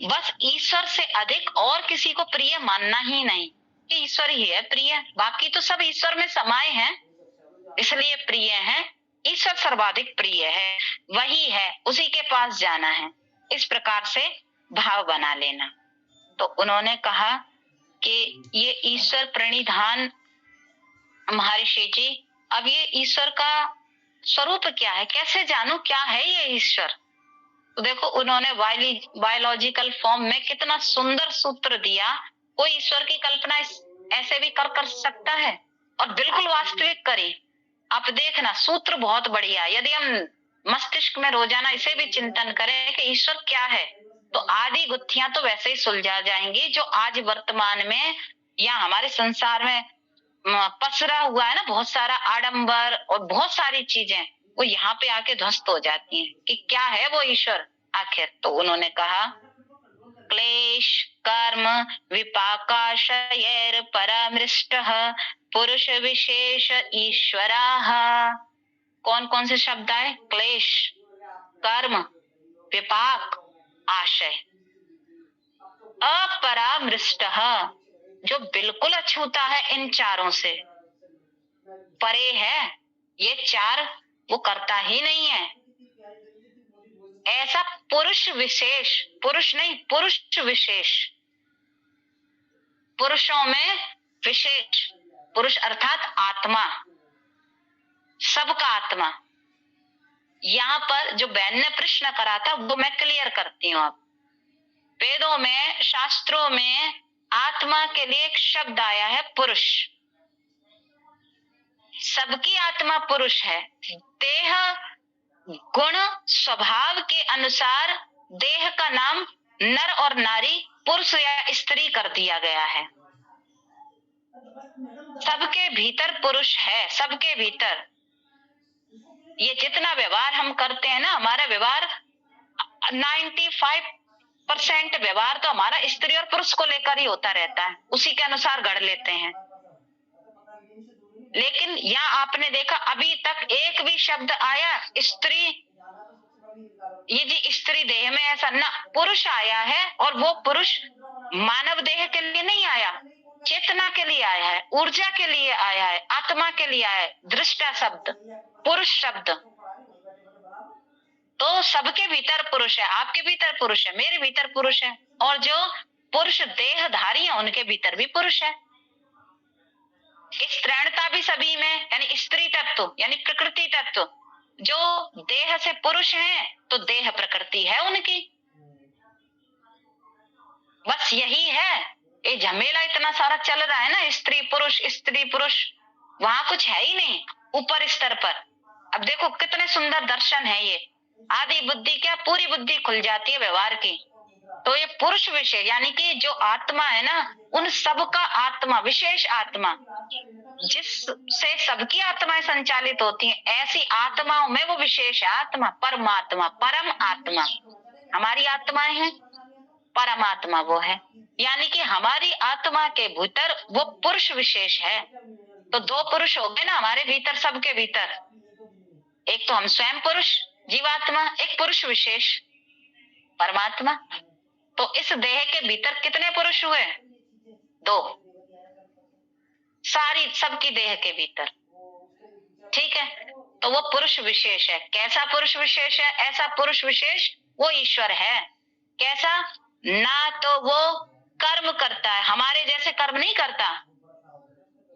बस ईश्वर से अधिक और किसी को प्रिय मानना ही नहीं कि ईश्वर ही है प्रिय, बाकी तो सब ईश्वर में समाये हैं इसलिए प्रिय हैं। ईश्वर सर्वाधिक प्रिय है, वही है, उसी के पास जाना है, इस प्रकार से भाव बना लेना। तो उन्होंने कहा कि ये ईश्वर प्रणिधान, महर्षि जी अब ये ईश्वर का स्वरूप क्या है, कैसे जानूं क्या है ये ईश्वर? तो देखो उन्होंने बायोलॉजिकल फॉर्म में कितना सुंदर सूत्र दिया। कोई ईश्वर की कल्पना ऐसे भी कर सकता है और बिल्कुल वास्तविक करी। आप देखना सूत्र बहुत बढ़िया। यदि हम मस्तिष्क में रोजाना इसे भी चिंतन करें कि ईश्वर क्या है, तो आधी गुत्थियां तो वैसे ही सुलझा जाएंगी जो आज वर्तमान में या हमारे संसार में पसरा हुआ है ना, बहुत सारा आडंबर और बहुत सारी चीजें, वो यहाँ पे आके ध्वस्त हो जाती हैं कि क्या है वो ईश्वर आखिर। तो उन्होंने कहा क्लेश कर्म विपाकाशयैर परामृष्टः पुरुष विशेष ईश्वराः। कौन कौन से शब्द आए? क्लेश, कर्म, विपाक, आशय, अपरामृष्टः, जो बिल्कुल अछूता है इन चारों से, परे है, ये चार वो करता ही नहीं है। ऐसा पुरुष विशेष, पुरुष नहीं पुरुष विशेष, पुरुषों में विशेष, पुरुष अर्थात आत्मा, सबका आत्मा। यहाँ पर जो बहन ने प्रश्न करा था वो मैं क्लियर करती हूँ। अब वेदों में, शास्त्रों में आत्मा के लिए एक शब्द आया है पुरुष। सबकी आत्मा पुरुष है। देह गुण स्वभाव के अनुसार देह का नाम नर और नारी, पुरुष या स्त्री कर दिया गया है। सबके भीतर पुरुष है, सबके भीतर। ये जितना व्यवहार हम करते हैं ना, हमारा व्यवहार 95% व्यवहार तो हमारा स्त्री और पुरुष को लेकर ही होता रहता है, उसी के अनुसार गढ़ लेते हैं। लेकिन यहाँ आपने देखा अभी तक एक भी शब्द आया स्त्री, ये जी स्त्री देह में, ऐसा ना, पुरुष आया है। और वो पुरुष मानव देह के लिए नहीं आया, चेतना के लिए आया है, ऊर्जा के लिए आया है, आत्मा के लिए आया है। दृष्टा शब्द, पुरुष शब्द। तो सबके भीतर पुरुष है, आपके भीतर पुरुष है, मेरे भीतर पुरुष है, और जो पुरुष देहधारी है उनके भीतर भी पुरुष है। स्त्रीणता भी सभी में, यानी स्त्री तत्व यानी प्रकृति तत्व, जो देह से पुरुष हैं तो देह प्रकृति है उनकी। बस यही है, ये झमेला इतना सारा चल रहा है ना, स्त्री पुरुष, वहां कुछ है ही नहीं ऊपर स्तर पर। अब देखो कितने सुंदर दर्शन है ये, आदि बुद्धि क्या, पूरी बुद्धि खुल जाती है व्यवहार की। तो ये पुरुष विशेष यानी कि जो आत्मा है ना, उन सबका आत्मा, विशेष आत्मा जिससे सबकी आत्माएं संचालित होती हैं, ऐसी आत्माओं में वो विशेष आत्मा, परमात्मा, परम आत्मा हमारी आत्माएं हैं, परमात्मा वो है। यानी कि हमारी आत्मा के भीतर वो पुरुष विशेष है। तो दो पुरुष हो गए ना हमारे भीतर, सबके भीतर। एक तो हम स्वयं पुरुष जीवात्मा, एक पुरुष विशेष परमात्मा। तो इस देह के भीतर कितने पुरुष हुए? दो, सारी सबकी देह के भीतर। ठीक है, तो वो पुरुष विशेष है। कैसा पुरुष विशेष है? ऐसा पुरुष विशेष वो ईश्वर है। कैसा? ना तो वो कर्म करता है, हमारे जैसे कर्म नहीं करता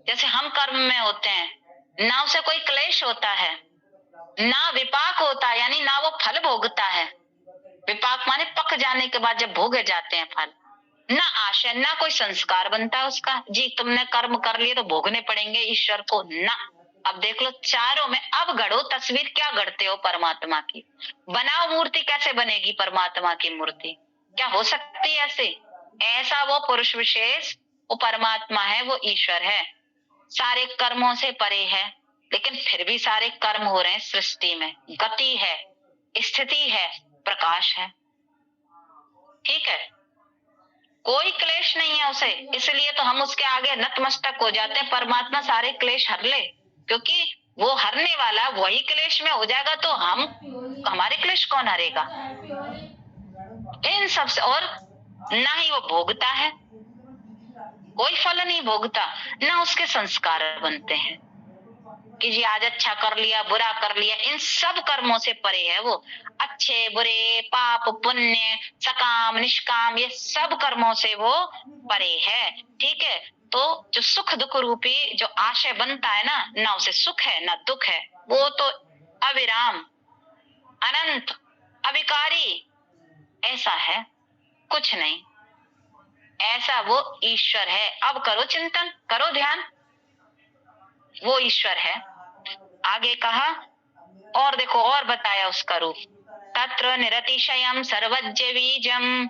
जैसे हम कर्म में होते हैं, ना उसे कोई क्लेश होता है, ना विपाक होता है, यानी ना वो फल भोगता है। विपाक माने पक जाने के बाद जब भोगे जाते हैं फल। ना आशय, ना कोई संस्कार बनता है उसका, जी तुमने कर्म कर लिए तो भोगने पड़ेंगे ईश्वर को, ना। अब देख लो चारों में, अब गढ़ो तस्वीर, क्या गढ़ते हो परमात्मा की, बनाओ मूर्ति, कैसे बनेगी परमात्मा की मूर्ति? क्या हो सकती है ऐसे? ऐसा वो पुरुष विशेष, वो परमात्मा है, वो ईश्वर है, सारे कर्मों से परे है। लेकिन फिर भी सारे कर्म हो रहे हैं सृष्टि में, गति है, स्थिति है, प्रकाश है। ठीक है, कोई क्लेश नहीं है उसे, इसलिए तो हम उसके आगे नतमस्तक हो जाते हैं। परमात्मा सारे क्लेश हर ले, क्योंकि वो हरने वाला वही क्लेश में हो जाएगा, तो हम हमारे क्लेश कौन हरेगा इन सबसे? और ना ही वो भोगता है, कोई फल नहीं भोगता, ना उसके संस्कार बनते हैं कि जी आज अच्छा कर लिया, बुरा कर लिया, इन सब कर्मों से परे है वो। अच्छे बुरे, पाप पुण्य, सकाम निष्काम, ये सब कर्मों से वो परे है। ठीक है, तो जो सुख दुख रूपी जो आशय बनता है ना उसे सुख है ना दुख है, वो तो अविराम, अनंत, अविकारी ऐसा है, कुछ नहीं, ऐसा वो ईश्वर है। अब करो चिंतन, करो ध्यान, वो ईश्वर है। आगे कहा और देखो, और बताया उसका रूप, तत्र निरतिशयम सर्वज्ञ बीजम,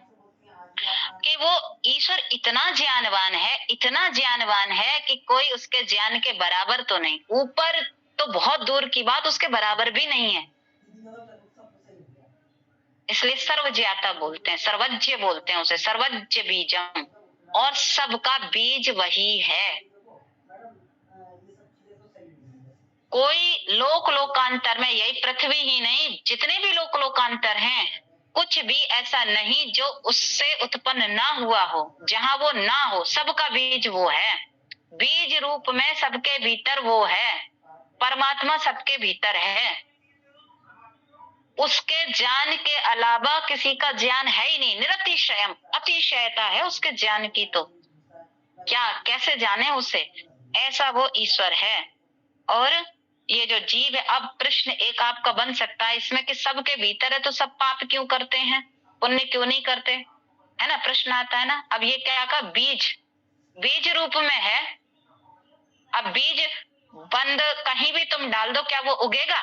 कि वो ईश्वर इतना ज्ञानवान है, इतना ज्ञानवान है कि कोई उसके ज्ञान के बराबर तो नहीं, ऊपर तो बहुत दूर की बात, उसके बराबर भी नहीं है। इसलिए सर्वज्ञाता बोलते हैं, सर्वज्ञ बोलते हैं उसे, सर्वज्ञ बीजम, और सबका बीज वही है। कोई लोक लोकांतर में, यही पृथ्वी ही नहीं, जितने भी लोक लोकांतर हैं, कुछ भी ऐसा नहीं जो उससे उत्पन्न ना हुआ हो, जहां वो ना हो, सबका बीज वो है। बीज रूप में सबके भीतर वो है, परमात्मा सबके भीतर है। उसके ज्ञान के अलावा किसी का ज्ञान है ही नहीं, निरतिशयम, अतिशयता है उसके ज्ञान की, तो क्या कैसे जाने उसे, ऐसा वो ईश्वर है। और ये जो जीव है, अब प्रश्न एक आपका बन सकता है इसमें कि सबके भीतर है तो सब पाप क्यों करते हैं, पुण्य क्यों नहीं करते, है ना, प्रश्न आता है ना। अब ये क्या का बीज, बीज रूप में है। अब बीज बंद कहीं भी तुम डाल दो, क्या वो उगेगा?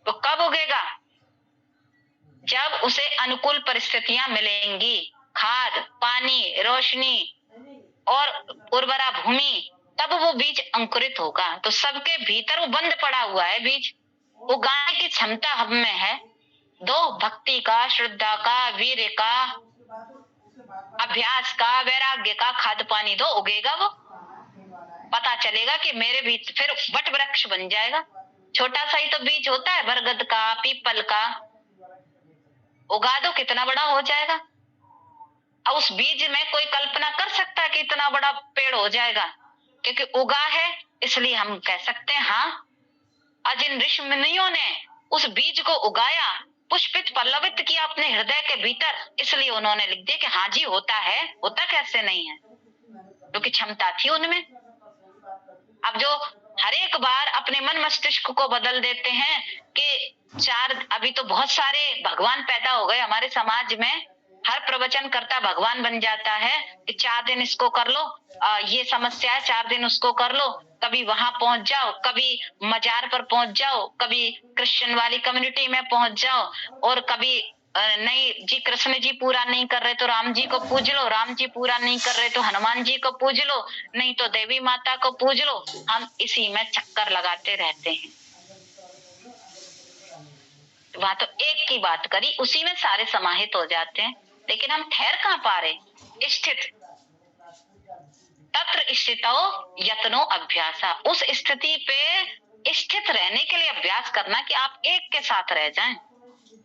तो कब उगेगा? जब उसे अनुकूल परिस्थितियां मिलेंगी, खाद, पानी, रोशनी और उर्वरा भूमि, तब वो बीज अंकुरित होगा। तो सबके भीतर वो बंद पड़ा हुआ है बीज, उगाने की क्षमता हम में है। दो, भक्ति का, श्रद्धा का, वीर्य का, अभ्यास का, वैराग्य का खाद पानी दो, उगेगा वो, पता चलेगा कि मेरे बीज, फिर वट वृक्ष बन जाएगा। छोटा सा ही तो बीज होता है, बरगद का, पीपल का, उगा दो कितना बड़ा हो जाएगा। अब उस बीज में कोई कल्पना कर सकता है कि इतना बड़ा पेड़ हो जाएगा? क्योंकि उगा है, इसलिए हम कह सकते हैं हाँ। आज इन ऋषि मुनियों ने उस बीज को उगाया, पुष्पित पल्लवित किया अपने हृदय के भीतर, इसलिए उन्होंने लिख दिया कि हाँ जी होता है, होता कैसे नहीं है, क्योंकि क्षमता थी उनमें। अब जो हर एक बार अपने मन मस्तिष्क को बदल देते हैं कि चार, अभी तो बहुत सारे भगवान पैदा हो गए हमारे समाज में, हर प्रवचन करता भगवान बन जाता है कि 4 दिन इसको कर लो, ये समस्या है 4 दिन उसको कर लो, कभी वहां पहुंच जाओ, कभी मजार पर पहुंच जाओ, कभी क्रिश्चियन वाली कम्युनिटी में पहुंच जाओ, और कभी नहीं जी कृष्ण जी पूरा नहीं कर रहे तो राम जी को पूज लो, राम जी पूरा नहीं कर रहे तो हनुमान जी को पूज लो, नहीं तो देवी माता को पूज लो। हम इसी में चक्कर लगाते रहते हैं। वहां तो एक की बात करी, उसी में सारे समाहित हो जाते हैं, लेकिन हम ठहर कहाँ पा रहे। स्थित तत्र स्थितो यत्नो अभ्यासा, उस स्थिति पे स्थित रहने के लिए अभ्यास करना कि आप एक के साथ रह जाएं,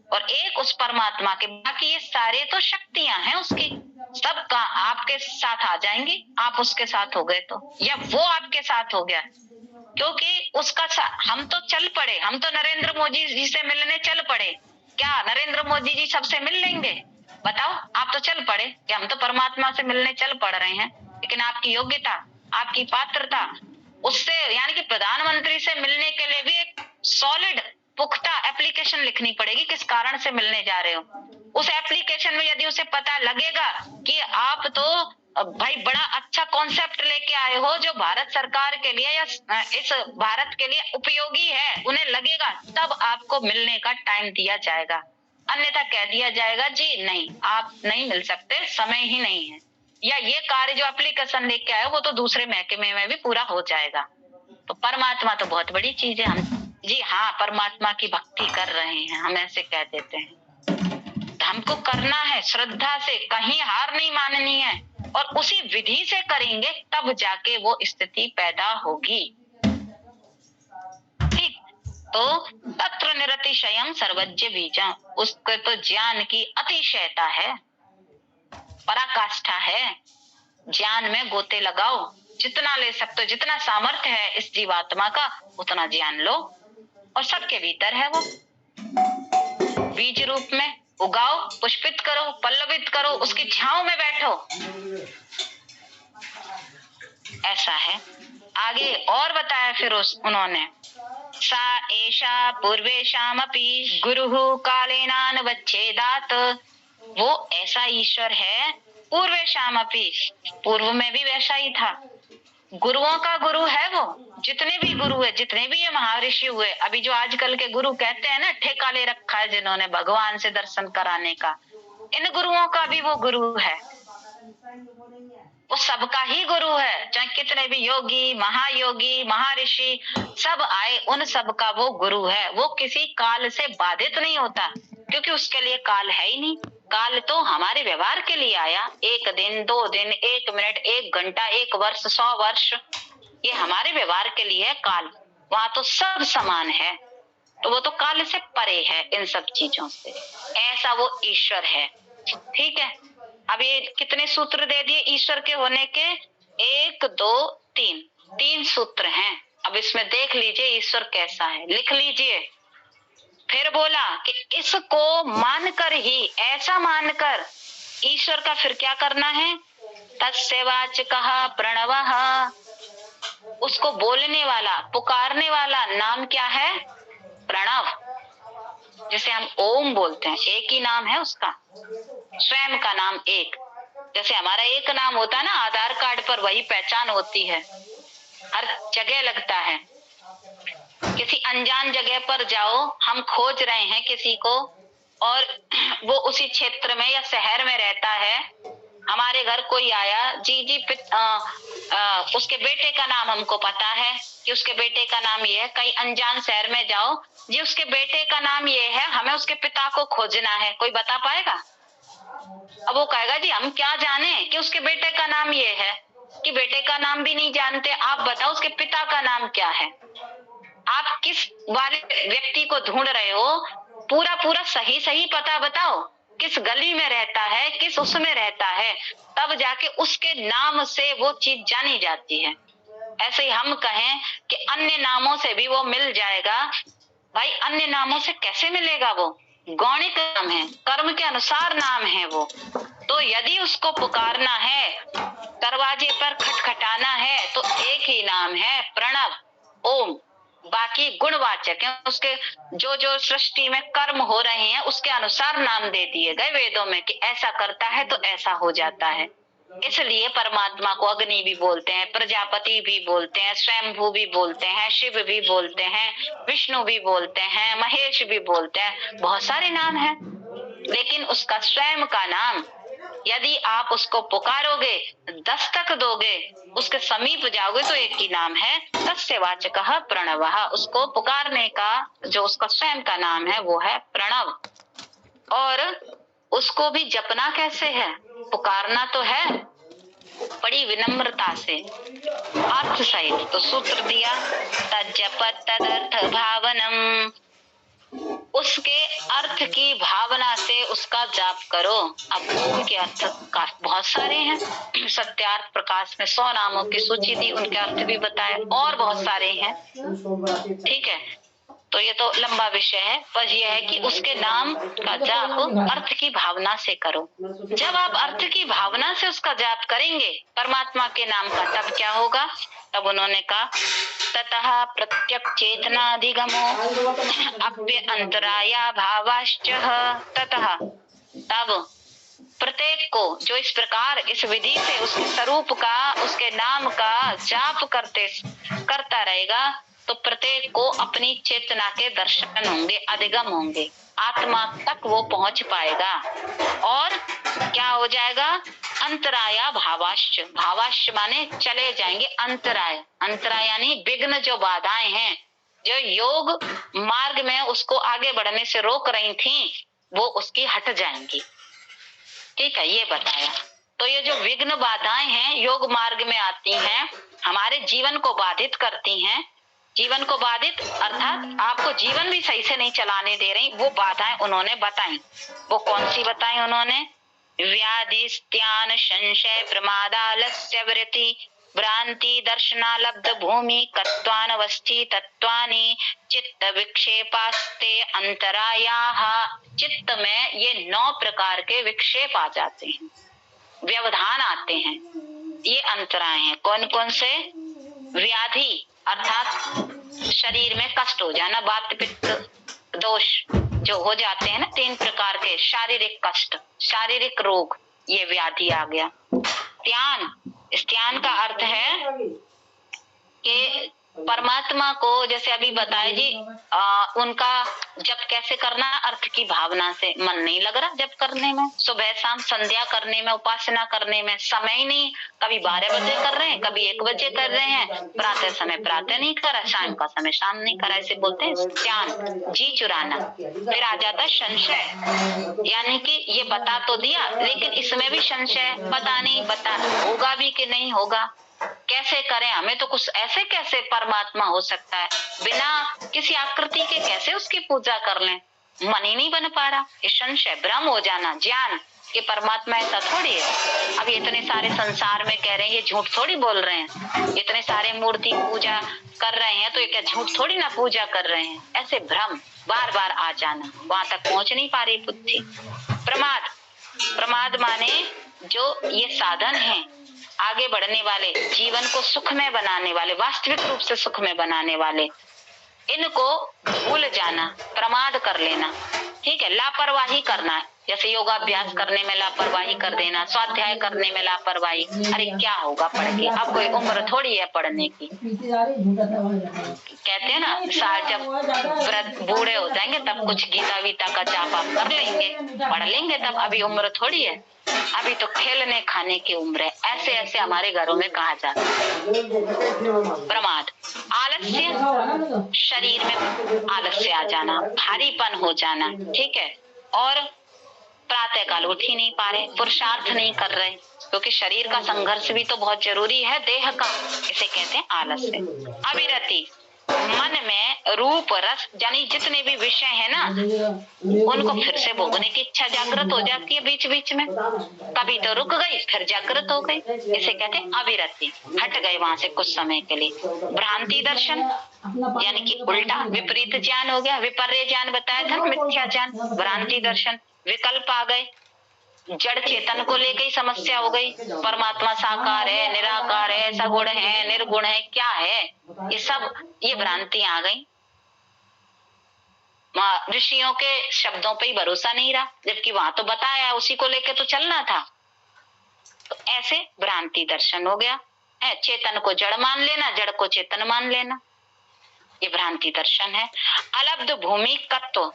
और एक उस परमात्मा के, बाकी ये सारे तो शक्तियां हैं उसकी, सब का आपके साथ आ जाएंगी, आप उसके साथ हो गए तो, या वो आपके साथ हो गया, क्योंकि उसका हम तो चल पड़े, हम तो नरेंद्र मोदी जी से मिलने चल पड़े। क्या नरेंद्र मोदी जी सबसे मिल लेंगे? बताओ, आप तो चल पड़े कि हम तो परमात्मा से मिलने चल पड़ रहे हैं, लेकिन आपकी योग्यता, आपकी पात्रता उससे, यानी कि प्रधानमंत्री से मिलने के लिए भी एक सॉलिड पुख्ता एप्लीकेशन लिखनी पड़ेगी, किस कारण से मिलने जा रहे हो। उस एप्लीकेशन में यदि उसे पता लगेगा कि आप तो भाई बड़ा अच्छा कॉन्सेप्ट लेके आए हो जो भारत सरकार के लिए या इस भारत के लिए उपयोगी है, उन्हें लगेगा, तब आपको मिलने का टाइम दिया जाएगा। अन्यथा कह दिया जाएगा जी नहीं, आप नहीं मिल सकते, समय ही नहीं है, या ये कार्य जो एप्लीकेशन लेके आए वो तो दूसरे महकमे में भी पूरा हो जाएगा। तो परमात्मा तो बहुत बड़ी चीज है। हम जी हाँ परमात्मा की भक्ति कर रहे हैं, हम ऐसे कह देते हैं। हमको करना है श्रद्धा से, कहीं हार नहीं माननी है, और उसी विधि से करेंगे तब जाके वो स्थिति पैदा होगी। ठीक, तो तत्र निरतिशयम सर्वज्ञ बीजम, उसके तो ज्ञान की अतिशयता है, पराकाष्ठा है। ज्ञान में गोते लगाओ, जितना ले सकते हो, जितना सामर्थ्य है इस जीवात्मा का उतना ज्ञान लो, और सबके भीतर है वो, बीज रूप में उगाओ, पुष्पित करो, पल्लवित करो, उसकी छांव में बैठो। ऐसा है। आगे और बताया फिर उन्होंने, सा एषा पूर्वेशामपि गुरुः कालेनानुवच्छेदात्, वो ऐसा ईश्वर है पूर्वेशामपि, पूर्व में भी वैसा ही था, गुरुओं का गुरु है वो, जितने भी गुरु है, जितने भी ये महर्षि हुए, अभी जो आजकल के गुरु कहते हैं ना, ठेका ले रखा है जिन्होंने भगवान से दर्शन कराने का, इन गुरुओं का भी वो गुरु है, वो सबका ही गुरु है। चाहे कितने भी योगी, महायोगी, महर्षि सब आए, उन सबका वो गुरु है। वो किसी काल से बाधित नहीं होता, क्योंकि उसके लिए काल है ही नहीं। काल तो हमारे व्यवहार के लिए आया, 1 दिन, 2 दिन, 1 मिनट, 1 घंटा, 1 वर्ष, 100 वर्ष, ये हमारे व्यवहार के लिए है काल। वहां तो सब समान है, तो वो तो काल से परे है इन सब चीजों से, ऐसा वो ईश्वर है। ठीक है, अब ये कितने सूत्र दे दिए ईश्वर के होने के, 1 2 3, 3 सूत्र हैं। अब इसमें देख लीजिए ईश्वर कैसा है, लिख लीजिए। फिर बोला कि इसको मानकर ही, ऐसा मानकर ईश्वर का फिर क्या करना है, तस्य वाचकः प्रणवः, उसको बोलने वाला, पुकारने वाला नाम क्या है, प्रणव। जैसे हम ओम बोलते हैं, एक ही नाम है उसका, स्वयं का नाम एक। जैसे हमारा एक नाम होता है ना आधार कार्ड पर, वही पहचान होती है, हर जगह लगता है। किसी अनजान जगह पर जाओ, हम खोज रहे हैं किसी को, और वो उसी क्षेत्र में या शहर में रहता है, हमारे घर कोई आया, जी उसके बेटे का नाम हमको पता है कि उसके बेटे का नाम ये है। कहीं अनजान शहर में जाओ, जी उसके बेटे का नाम ये है, हमें उसके पिता को खोजना है, कोई बता पाएगा? अब वो कहेगा जी हम क्या जाने कि उसके बेटे का नाम ये है, कि बेटे का नाम भी नहीं जानते, आप बताओ उसके पिता का नाम क्या है। आप किस वाले व्यक्ति को ढूंढ रहे हो, पूरा पूरा सही सही पता बताओ, किस गली में रहता है, किस उसमें रहता है, तब जाके उसके नाम से वो चीज जानी जाती है। ऐसे ही हम कहें कि अन्य नामों से भी वो मिल जाएगा, भाई अन्य नामों से कैसे मिलेगा, वो गौणिक नाम है, कर्म के अनुसार नाम है वो। तो यदि उसको पुकारना है, दरवाजे पर खटखटाना है, तो एक ही नाम है, प्रणव, ओम। बाकी गुणवाचक है, उसके जो जो सृष्टि में कर्म हो रहे हैं उसके अनुसार नाम दे दिए गए वेदों में कि ऐसा करता है तो ऐसा हो जाता है। इसलिए परमात्मा को अग्नि भी बोलते हैं, प्रजापति भी बोलते हैं, स्वयंभू भी बोलते हैं, शिव भी बोलते हैं, विष्णु भी बोलते हैं, महेश भी बोलते हैं, बहुत सारे नाम हैं। लेकिन उसका स्वयं का नाम यदि आप उसको पुकारोगे, दस्तक दोगे, उसके समीप जाओगे तो एक ही नाम है, तस्य वाचकः प्रणवः। उसको पुकारने का जो उसका स्वयं का नाम है वो है प्रणव। और उसको भी जपना कैसे है, पुकारना तो है बड़ी विनम्रता से, अर्थ सहित। तो सूत्र दिया, तज्जपत तदर्थ भावनम, उसके अर्थ की भावना से उसका जाप करो। अब ओम के अर्थ का बहुत सारे हैं, सत्यार्थ प्रकाश में 100 नामों की सूची दी, उनके अर्थ भी बताए, और बहुत सारे हैं। ठीक है, तो ये तो लंबा विषय है, बस ये है कि उसके नाम का जाप अर्थ की भावना से करो। जब आप अर्थ की भावना से उसका जाप करेंगे परमात्मा के नाम का, तब क्या होगा? तब उन्होंने कहा, ततः प्रत्यक्ष चेतनाधिगमो अप्य अंतराया भावाश्च। ततः तब प्रत्येक को जो इस प्रकार इस विधि से उसके स्वरूप का, उसके नाम का जाप करता रहेगा, तो प्रत्येक को अपनी चेतना के दर्शन होंगे, अधिगम होंगे, आत्मा तक वो पहुंच पाएगा। और क्या हो जाएगा? अंतराया भावाश्च, भावाश्च माने चले जाएंगे, अंतराय, अंतराय यानी विघ्न, जो बाधाएं हैं जो योग मार्ग में उसको आगे बढ़ने से रोक रही थी, वो उसकी हट जाएंगी। ठीक है, ये बताया। तो ये जो विघ्न बाधाएं हैं योग मार्ग में आती हैं, हमारे जीवन को बाधित करती हैं, जीवन को बाधित अर्थात आपको जीवन भी सही से नहीं चलाने दे रही, वो बाधाएं उन्होंने बताई। वो कौन सी बताई उन्होंने? व्याधि स्त्यान संशय प्रमादालस्य वृत्ति भ्रांति दर्शनालब्ध भूमि कत्वानवस्थी तत्वानि चित्त विक्षेपास्ते अंतरायाः। चित्त में ये 9 प्रकार के विक्षेप आ जाते हैं, व्यवधान आते हैं, ये अंतराय हैं। कौन कौन से? व्याधि अर्थात शरीर में कष्ट हो जाना, वात पित्त दोष जो हो जाते हैं ना, 3 प्रकार के शारीरिक कष्ट, शारीरिक रोग, ये व्याधि आ गया। स्त्यान, स्त्यान का अर्थ है कि परमात्मा को, जैसे अभी बताया जी, उनका जप कैसे करना? अर्थ की भावना से। मन नहीं लग रहा जप करने में, सुबह शाम संध्या करने में, उपासना करने में समय ही नहीं, कभी 12 बजे कर रहे हैं, कभी 1 बजे कर रहे हैं, प्रातः समय प्रातः नहीं करा, शाम का समय शाम नहीं करा, इसे बोलते हैं स्त्यान, जी चुराना। फिर आ जाता है संशय, यानी कि ये बता तो दिया लेकिन इसमें भी संशय, पता नहीं बता होगा भी कि नहीं होगा, कैसे करें, हमें तो कुछ ऐसे कैसे परमात्मा हो सकता है, बिना किसी आकृति के कैसे उसकी पूजा कर लें, मन ही नहीं बन पा रहा। ये संशय, भ्रम हो जाना, ज्ञान कि परमात्मा ऐसा थोड़ी है। अब इतने सारे संसार में कह रहे हैं, ये झूठ थोड़ी बोल रहे हैं, इतने सारे मूर्ति पूजा कर रहे हैं तो ये क्या झूठ थोड़ी ना पूजा कर रहे हैं, ऐसे भ्रम बार बार आ जाना, वहां तक पहुंच नहीं पा रही बुद्धि। प्रमाद, प्रमाद माने जो ये साधन है आगे बढ़ने वाले, जीवन को सुख में बनाने वाले, वास्तविक रूप से सुख में बनाने वाले, इनको भूल जाना, प्रमाद कर लेना। ठीक है, लापरवाही करना, जैसे योगाभ्यास करने में लापरवाही कर देना, स्वाध्याय करने में लापरवाही, अरे क्या होगा पढ़ के, अब कोई उम्र थोड़ी है पढ़ने की। कहते हैं ना, जब बूढ़े हो जाएंगे तब कुछ गीता वीता का जाप आप कर लेंगे, पढ़ लेंगे, तब अभी उम्र थोड़ी है, अभी तो खेलने खाने की उम्र है। ऐसे ऐसे हमारे घरों में कहा जाता है। प्रमाद, आलस्य, शरीर में आलस्य आ जाना, भारीपन हो जाना। ठीक है, और प्रातः काल उठ ही नहीं पा रहे, पुरुषार्थ नहीं कर रहे, क्योंकि शरीर का संघर्ष भी तो बहुत जरूरी है, देह का, इसे कहते हैं आलस्य। अविरति, मन में रूप रस यानी जितने भी विषय है ना, उनको फिर से भोगने की इच्छा जागृत हो जाती है बीच बीच में, कभी तो रुक गई फिर जागृत हो गई, इसे कहते हैं अविरति, हट गए वहां से कुछ समय के लिए। भ्रांति दर्शन यानी कि उल्टा विपरीत ज्ञान हो गया, विपर्य ज्ञान बताया था, मिथ्या ज्ञान, भ्रांति दर्शन, विकल्प आ गए, जड़ चेतन को लेकर ही समस्या हो गई। परमात्मा साकार है, निराकार है, सगुण है, निर्गुण है, क्या है ये भ्रांतियां आ गई। ऋषियों के शब्दों पे ही भरोसा नहीं रहा, जबकि वहां तो बताया उसी को लेकर तो चलना था। तो ऐसे भ्रांति दर्शन हो गया है। चेतन को जड़ मान लेना, जड़ को चेतन मान लेना, ये भ्रांति दर्शन है। अलब्ध भूमि तत्व,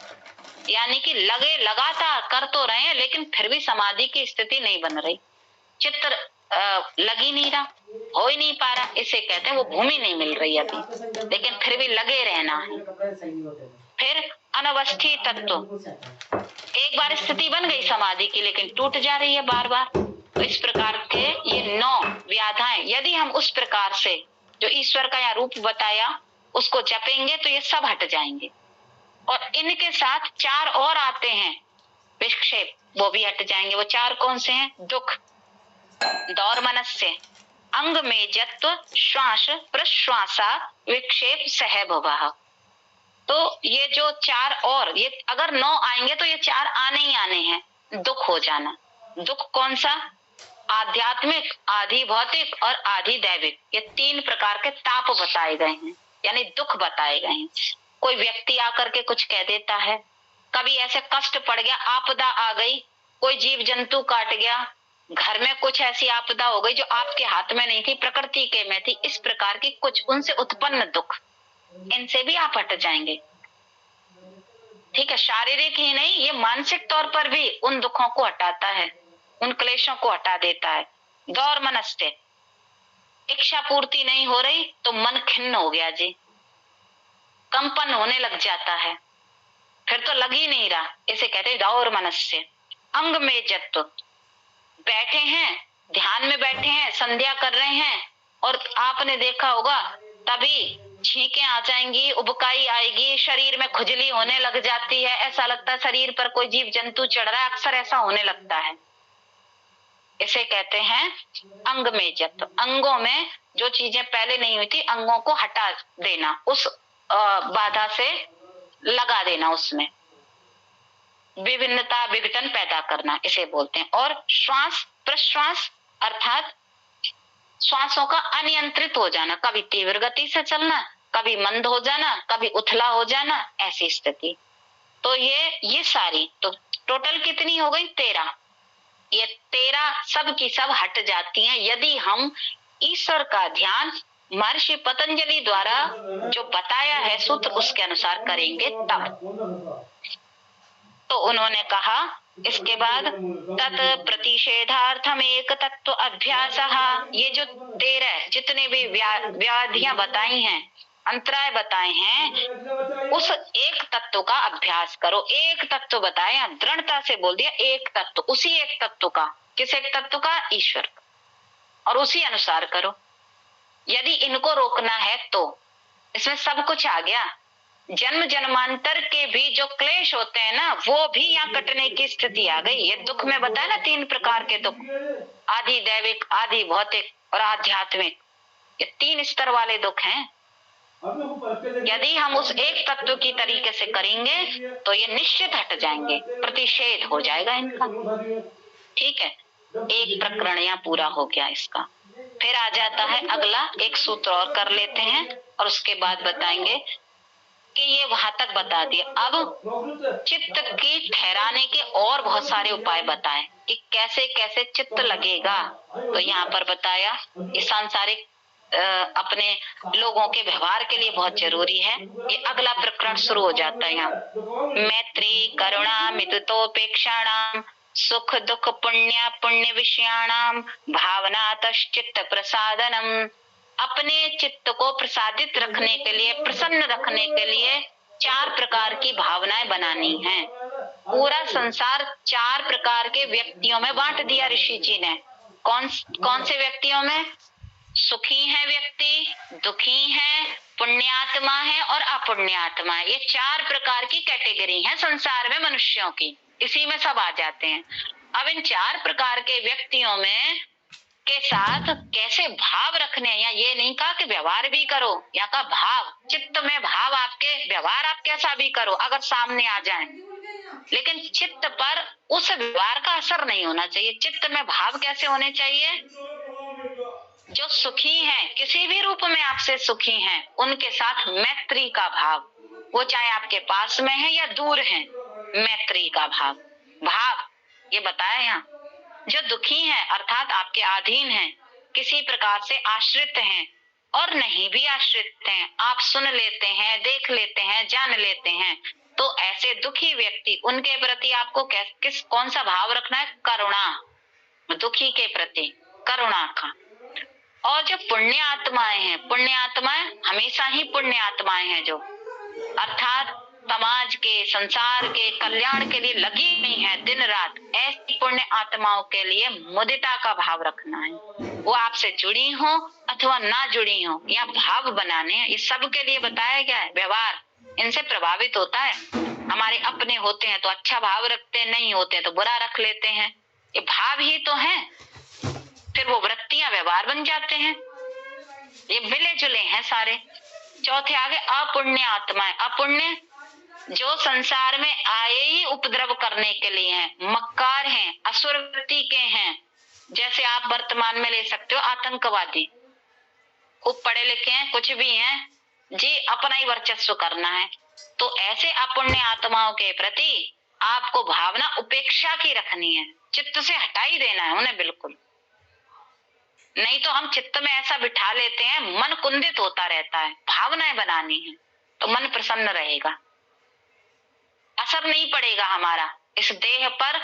यानी कि लगातार कर तो रहे हैं लेकिन फिर भी समाधि की स्थिति नहीं बन रही, चित्र लग ही नहीं रहा, हो ही नहीं पा रहा, इसे कहते हैं वो भूमि नहीं मिल रही अभी, लेकिन फिर भी लगे रहना है। फिर अनवस्थित तत्व, एक बार स्थिति बन गई समाधि की लेकिन टूट जा रही है बार बार। तो इस प्रकार के ये 9 व्याधाएं, यदि हम उस प्रकार से जो ईश्वर का यहाँ रूप बताया उसको जपेंगे तो ये सब हट जाएंगे। और इनके साथ 4 और आते हैं विक्षेप, वो भी हट जाएंगे। वो 4 कौन से हैं? दुख, दौर मनस्य, अंग में जत्व, श्वास प्रश्वासा, विक्षेप सहभवः। तो ये जो 4 और, ये अगर 9 आएंगे तो ये 4 आने ही आने हैं। दुख हो जाना, दुख कौन सा? आध्यात्मिक, आधि भौतिक और आधि दैविक, ये 3 प्रकार के ताप बताए गए हैं, यानी दुख बताए गए हैं। कोई व्यक्ति आकर के कुछ कह देता है, कभी ऐसे कष्ट पड़ गया, आपदा आ गई, कोई जीव जंतु काट गया, घर में कुछ ऐसी आपदा हो गई जो आपके हाथ में नहीं थी, प्रकृति के में थी, इस प्रकार की कुछ उनसे उत्पन्न दुख, इनसे भी आप हट जाएंगे। ठीक है, शारीरिक ही नहीं, ये मानसिक तौर पर भी उन दुखों को हटाता है, उन क्लेशों को हटा देता है। दौर मनस्ते, इच्छा पूर्ति नहीं हो रही तो मन खिन्न हो गया जी, कंपन होने लग जाता है, फिर तो लग ही नहीं रहा, इसे कहते हैं दौर मनस्य। अंग में जत्व, बैठे हैं, ध्यान में बैठे हैं, संध्या कर रहे हैं, और आपने देखा होगा तभी छींकें आ जाएंगी, उबकाई आएगी, शरीर में खुजली होने लग जाती है, ऐसा लगता है शरीर पर कोई जीव जंतु चढ़ रहा है, अक्सर ऐसा होने लगता है। इसे कहते हैं अंग में जत्व। अंगों में जो चीजें पहले नहीं हुई थी, अंगों को हटा देना, उस बाधा से लगा देना, उसमें विभिन्नता विघटन पैदा करना, इसे बोलते हैं। और श्वास प्रश्वास, अर्थात श्वासों का अनियंत्रित हो जाना, कभी तीव्र गति से चलना, कभी मंद हो जाना, कभी उथला हो जाना, ऐसी स्थिति। तो ये सारी तो टोटल कितनी हो गई? 13। ये 13 सब की सब हट जाती हैं यदि हम ईश्वर का ध्यान महर्षि पतंजलि द्वारा जो बताया है सूत्र उसके अनुसार करेंगे तब। तो उन्होंने कहा इसके बाद तत् प्रतिषेधार्थम एक तत्व अभ्यास, ये जो 13 जितने भी व्याधियां बताई हैं, अंतराय बताए हैं, उस एक तत्व का अभ्यास करो। एक तत्व बताया, दृढ़ता से बोल दिया, एक तत्व, उसी एक तत्व का। किस एक तत्व का? ईश्वर, और उसी अनुसार करो। यदि इनको रोकना है तो इसमें सब कुछ आ गया। जन्म जन्मांतर के भी जो क्लेश होते हैं ना, वो भी यहाँ कटने की स्थिति आ गई। ये दुख में बताया ना 3 प्रकार के दुख, आदि दैविक, आदि भौतिक और आध्यात्मिक, ये 3 स्तर वाले दुख हैं। यदि हम उस एक तत्व की तरीके से करेंगे तो ये निश्चित हट जाएंगे, प्रतिषेध हो जाएगा इनका। ठीक है, एक प्रकरण यहाँ पूरा हो गया इसका। फिर आ जाता है अगला, एक सूत्र और कर लेते हैं और उसके बाद बताएंगे कि ये वहां तक बता दिया। अब चित्त की ठहराने के और बहुत सारे उपाय बताएं कि कैसे कैसे चित्त लगेगा। तो यहाँ पर बताया ये सांसारिक अपने लोगों के व्यवहार के लिए बहुत जरूरी है। ये अगला प्रकरण शुरू हो जाता है यहाँ। मैत्री करुणा मितुतोपेक्षाणाम सुख दुख पुण्य पुण्य विषयाणाम भावनातश्चित्त प्रसादनम। अपने चित्त को प्रसादित रखने के लिए, प्रसन्न रखने के लिए 4 प्रकार की भावनाएं बनानी हैं। पूरा संसार 4 प्रकार के व्यक्तियों में बांट दिया ऋषि जी ने। कौन कौन से व्यक्तियों में? सुखी है व्यक्ति, दुखी है, पुण्यात्मा है और अपुण्यात्मा है। ये 4 प्रकार की कैटेगरी है संसार में मनुष्यों की, इसी में सब आ जाते हैं। अब इन 4 प्रकार के व्यक्तियों में के साथ कैसे भाव रखने हैं। या ये नहीं कहा कि व्यवहार भी करो, यहाँ का भाव, चित्त में भाव आपके, व्यवहार आप कैसा भी करो अगर सामने आ जाए, लेकिन चित्त पर उस व्यवहार का असर नहीं होना चाहिए। चित्त में भाव कैसे होने चाहिए? जो सुखी हैं, किसी भी रूप में आपसे सुखी हैं, उनके साथ मैत्री का भाव, वो चाहे आपके पास में है या दूर है, मैत्री का भाव। भाव ये बताया यहाँ, जो दुखी हैं अर्थात आपके अधीन हैं, किसी प्रकार से आश्रित हैं और नहीं भी आश्रित हैं, आप सुन लेते हैं, देख लेते हैं, जान लेते हैं, तो ऐसे दुखी व्यक्ति, उनके प्रति आपको कौन सा भाव रखना है? करुणा, दुखी के प्रति करुणा का। और जो पुण्य आत्माएं हैं, पुण्य आत्माएं हमेशा ही पुण्य आत्माएं हैं, जो अर्थात समाज के, संसार के कल्याण के लिए लगी हुई है दिन रात, ऐसी पुण्य आत्माओं के लिए मुदिता का भाव रखना है। वो आपसे जुड़ी हो अथवा ना जुड़ी हो, या भाव बनाने हैं, ये सबके लिए बताया गया है। व्यवहार इनसे प्रभावित होता है। हमारे अपने होते हैं तो अच्छा भाव रखते हैं, नहीं होते हैं तो बुरा रख लेते हैं। ये भाव ही तो है, फिर वो वृत्तियां व्यवहार बन जाते हैं। ये मिले जुले हैं सारे। चौथे आगे अपुण्य आत्माएं। अपुण्य जो संसार में आए ही उपद्रव करने के लिए हैं, मक्कार हैं, असुर वृत्ति के हैं। जैसे आप वर्तमान में ले सकते हो आतंकवादी, खूब पढ़े लिखे हैं, कुछ भी हैं जी, अपना ही वर्चस्व करना है। तो ऐसे अपुण्य आत्माओं के प्रति आपको भावना उपेक्षा की रखनी है, चित्त से हटा ही देना है उन्हें बिल्कुल। नहीं तो हम चित्त में ऐसा बिठा लेते हैं, मन कुंदित होता रहता है। भावनाएं बनानी है तो मन प्रसन्न रहेगा, असर नहीं पड़ेगा हमारा इस देह पर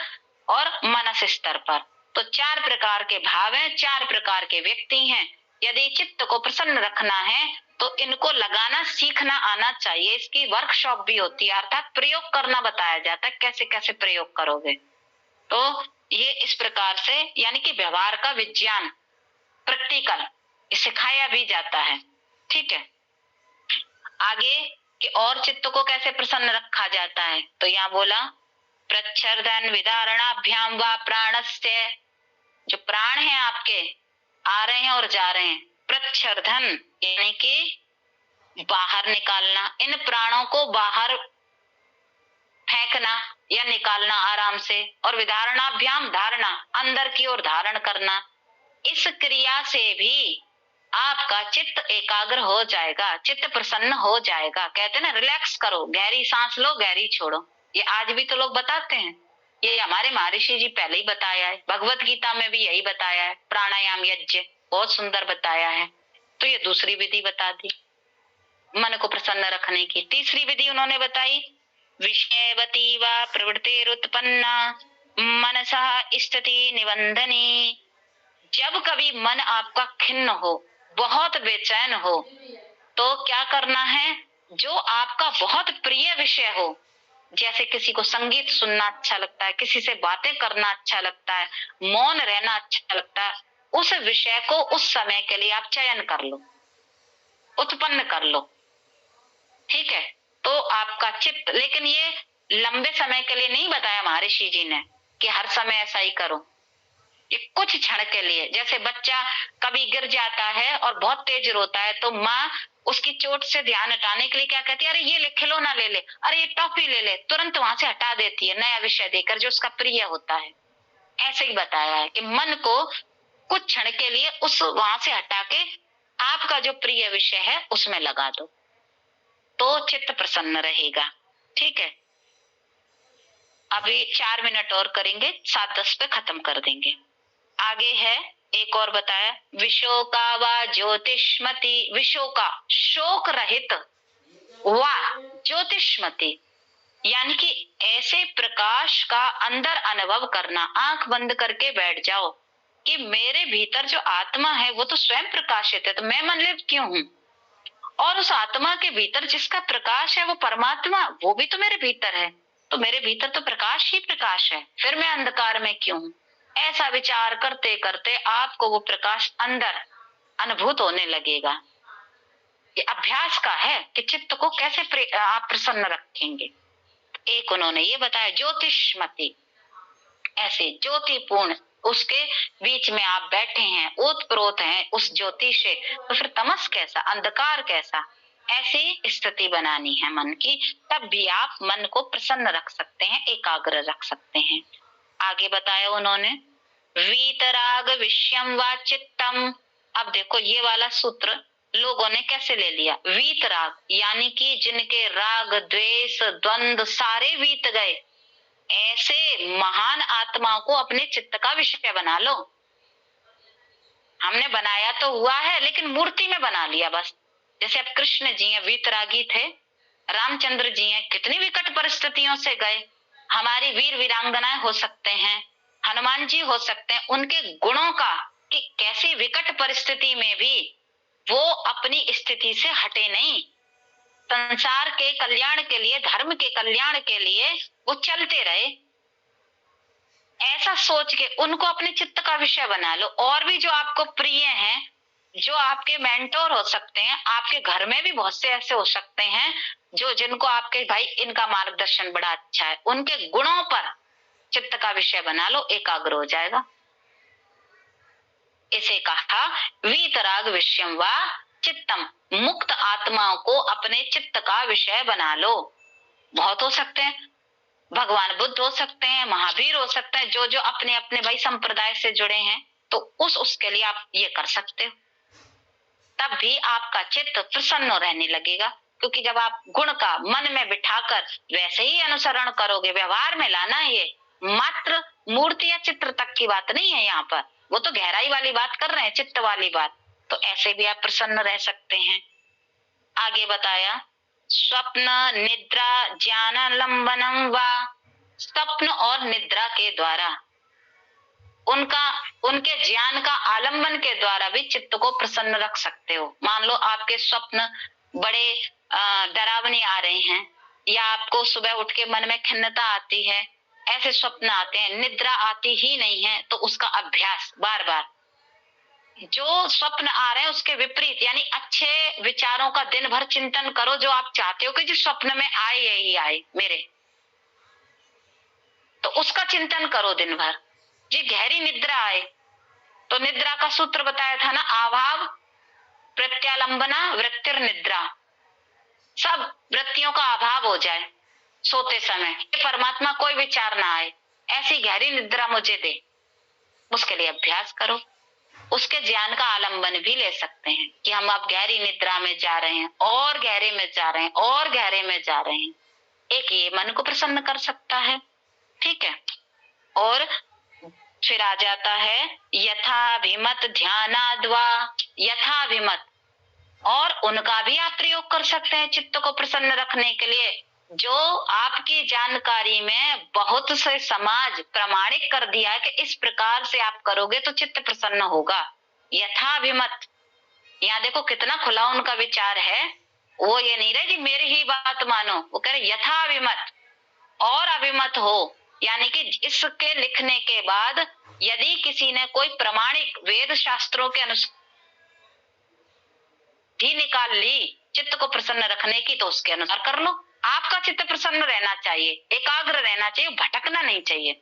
और मनस स्तर पर। तो 4 प्रकार के भाव हैं, 4 प्रकार के व्यक्ति हैं। यदि चित्त को प्रसन्न रखना है तो इनको लगाना सीखना आना चाहिए। इसकी वर्कशॉप भी होती है, अर्थात प्रयोग करना बताया जाता है, कैसे कैसे प्रयोग करोगे। तो ये इस प्रकार से, यानी कि व्यवहार का विज्ञान, प्रैक्टिकल सिखाया भी जाता है। ठीक है, आगे कि और चित्त को कैसे प्रसन्न रखा जाता है, तो यहाँ बोला प्रच्छर्दन विदारणाभ्याम व प्राणस्य, जो प्राण है आपके आ रहे हैं और जा रहे हैं, प्रच्छर्दन यानी कि बाहर निकालना, इन प्राणों को बाहर फेंकना या निकालना आराम से, और विधारणाभ्याम धारणा, अंदर की ओर धारण करना। इस क्रिया से भी आपका चित्त एकाग्र हो जाएगा, चित्त प्रसन्न हो जाएगा। कहते हैं ना, रिलैक्स करो, गहरी सांस लो, गहरी छोड़ो। ये आज भी तो लोग बताते हैं, ये हमारे महर्षि जी पहले ही बताया है, भगवत गीता में भी यही बताया है, प्राणायाम यज्ञ बहुत सुंदर बताया है। तो ये दूसरी विधि बता दी मन को प्रसन्न रखने की। तीसरी विधि उन्होंने बताई, विषयवती व प्रवृत्तिरुत्पन्ना मनसा स्थिति निबंधनी। जब कभी मन आपका खिन्न हो, बहुत बेचैन हो, तो क्या करना है? जो आपका बहुत प्रिय विषय हो, जैसे किसी को संगीत सुनना अच्छा लगता है, किसी से बातें करना अच्छा लगता है, मौन रहना अच्छा लगता है, उस विषय को उस समय के लिए आप चयन कर लो, उत्पन्न कर लो। ठीक है, तो आपका चित्त, लेकिन ये लंबे समय के लिए नहीं बताया महर्षि जी ने कि हर समय ऐसा ही करो। ये कुछ क्षण के लिए, जैसे बच्चा कभी गिर जाता है और बहुत तेज रोता है, तो माँ उसकी चोट से ध्यान हटाने के लिए क्या कहती है? अरे ये ले, खिलौना ले ले, अरे ये टॉफी ले ले, तुरंत वहां से हटा देती है नया विषय देकर जो उसका प्रिय होता है। ऐसे ही बताया है कि मन को कुछ क्षण के लिए उस वहां से हटा के आपका जो प्रिय विषय है उसमें लगा दो, तो चित्त प्रसन्न रहेगा। ठीक है, अभी 4 मिनट और करेंगे, 7-10 पे खत्म कर देंगे। आगे है एक और बताया, विशोका व ज्योतिष्मति, विशोका शोक रहित, व ज्योतिष्मति यानी कि ऐसे प्रकाश का अंदर अनुभव करना, आंख बंद करके बैठ जाओ कि मेरे भीतर जो आत्मा है वो तो स्वयं प्रकाशित है, तो मैं मनलिप्त क्यों हूं? और उस आत्मा के भीतर जिसका प्रकाश है वो परमात्मा, वो भी तो मेरे भीतर है, तो मेरे भीतर तो प्रकाश ही प्रकाश है, फिर मैं अंधकार में क्यों हूं? ऐसा विचार करते करते आपको वो प्रकाश अंदर अनुभूत होने लगेगा। ये अभ्यास का है कि चित्त को कैसे आप प्रसन्न रखेंगे। एक उन्होंने ये बताया, ज्योतिष्मति, ऐसे ज्योतिपूर्ण उसके बीच में आप बैठे हैं, ओतप्रोत हैं उस ज्योति से, तो फिर तमस कैसा, अंधकार कैसा। ऐसी स्थिति बनानी है मन की, तब भी आप मन को प्रसन्न रख सकते हैं, एकाग्र रख सकते हैं। आगे बताया उन्होंने, वीतराग विषयम व चित्तम। अब देखो ये वाला सूत्र लोगों ने कैसे ले लिया, वीतराग यानी कि जिनके राग द्वेष द्वंद्व सारे बीत गए, ऐसे महान आत्माओं को अपने चित्त का विषय बना लो। हमने बनाया तो हुआ है लेकिन मूर्ति में बना लिया बस। जैसे अब कृष्ण जी हैं, वीतरागी थे, रामचंद्र जी हैं, कितनी विकट परिस्थितियों से गए। हमारी वीर वीरांगनाएं हो सकते हैं, हनुमान जी हो सकते हैं, उनके गुणों का कि कैसी विकट परिस्थिति में भी वो अपनी स्थिति से हटे नहीं, संसार के कल्याण के लिए, धर्म के कल्याण के लिए वो चलते रहे। ऐसा सोच के उनको अपने चित्त का विषय बना लो। और भी जो आपको प्रिय हैं, जो आपके मेंटोर हो सकते हैं, आपके घर में भी बहुत से ऐसे हो सकते हैं जो जिनको आपके भाई इनका मार्गदर्शन बड़ा अच्छा है, उनके गुणों पर चित्त का विषय बना लो, एकाग्र हो जाएगा। इसे कहा वीतराग विषयम व चित्तम, मुक्त आत्माओं को अपने चित्त का विषय बना लो। बहुत हो सकते हैं, भगवान बुद्ध हो सकते हैं, महावीर हो सकते हैं, जो जो अपने अपने भाई संप्रदाय से जुड़े हैं, तो उसके लिए आप ये कर सकते हो। तब भी आपका चित्त प्रसन्न रहने लगेगा, क्योंकि जब आप गुण का मन में बिठाकर वैसे ही अनुसरण करोगे, व्यवहार में लाना, ये मात्र मूर्ति या चित्र तक की बात नहीं है यहाँ पर, वो तो गहराई वाली बात कर रहे हैं, चित्त वाली बात। तो ऐसे भी आप प्रसन्न रह सकते हैं। आगे बताया, स्वप्न निद्रा ज्ञान लंबनम व, स्वप्न और निद्रा के द्वारा, उनके ज्ञान का आलंबन के द्वारा भी चित्त को प्रसन्न रख सकते हो। मान लो आपके स्वप्न बड़े डरावने आ रहे हैं, या आपको सुबह उठ के मन में खिन्नता आती है, ऐसे स्वप्न आते हैं, निद्रा आती ही नहीं है, तो उसका अभ्यास बार बार, जो स्वप्न आ रहे हैं उसके विपरीत, यानी अच्छे विचारों का दिन भर चिंतन करो, जो आप चाहते हो कि जिस स्वप्न में आए यही आए मेरे, तो उसका चिंतन करो दिन भर। जी गहरी निद्रा आए, तो निद्रा का सूत्र बताया था ना, आभाव प्रत्यालंबना वृत्तिर निद्रा, सब वृत्तियों का अभाव हो जाए सोते समय, परमात्मा कोई विचार ना आए, ऐसी गहरी निद्रा मुझे दे। उसके लिए अभ्यास करो। उसके ज्ञान का आलंबन भी ले सकते हैं कि हम अब गहरी निद्रा में जा रहे हैं, और गहरे में जा रहे हैं, और गहरे में जा रहे हैं। एक ये मन को प्रसन्न कर सकता है, ठीक है। और फिर आ जाता है यथाभिमत ध्यानाद्वा, यथाभिमत, और उनका भी आप प्रयोग कर सकते हैं चित्त को प्रसन्न रखने के लिए, जो आपकी जानकारी में बहुत से समाज प्रमाणित कर दिया है कि इस प्रकार से आप करोगे तो चित्त प्रसन्न होगा। यथाभिमत, यहाँ देखो कितना खुला उनका विचार है, वो ये नहीं रहे कि मेरी ही बात मानो, वो कह रहे यथाभिमत, और अभिमत हो, यानी कि इसके लिखने के बाद यदि किसी ने कोई प्रमाणिक वेद शास्त्रों के अनुसार ही निकाल ली चित्त को प्रसन्न रखने की, तो उसके अनुसार कर लो। आपका चित्त प्रसन्न रहना चाहिए, एकाग्र रहना चाहिए, भटकना नहीं चाहिए,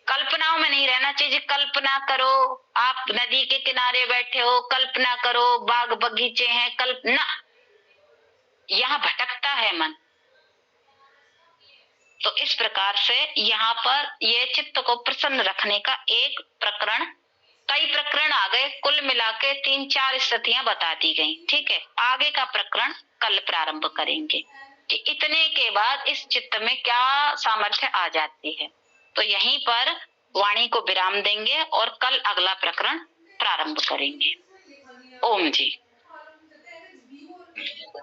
कल्पनाओं में नहीं रहना चाहिए। कल्पना करो आप नदी के किनारे बैठे हो, कल्पना करो बाग बगीचे हैं, कल्पना, यहाँ भटकता है मन। तो इस प्रकार से यहाँ पर ये चित्त को प्रसन्न रखने का एक प्रकरण, कई प्रकरण आ गए, कुल मिला के 3-4 स्थितियां बता दी गई, ठीक है। आगे का प्रकरण कल प्रारंभ करेंगे कि इतने के बाद इस चित्त में क्या सामर्थ्य आ जाती है। तो यहीं पर वाणी को विराम देंगे और कल अगला प्रकरण प्रारंभ करेंगे। ओम जी।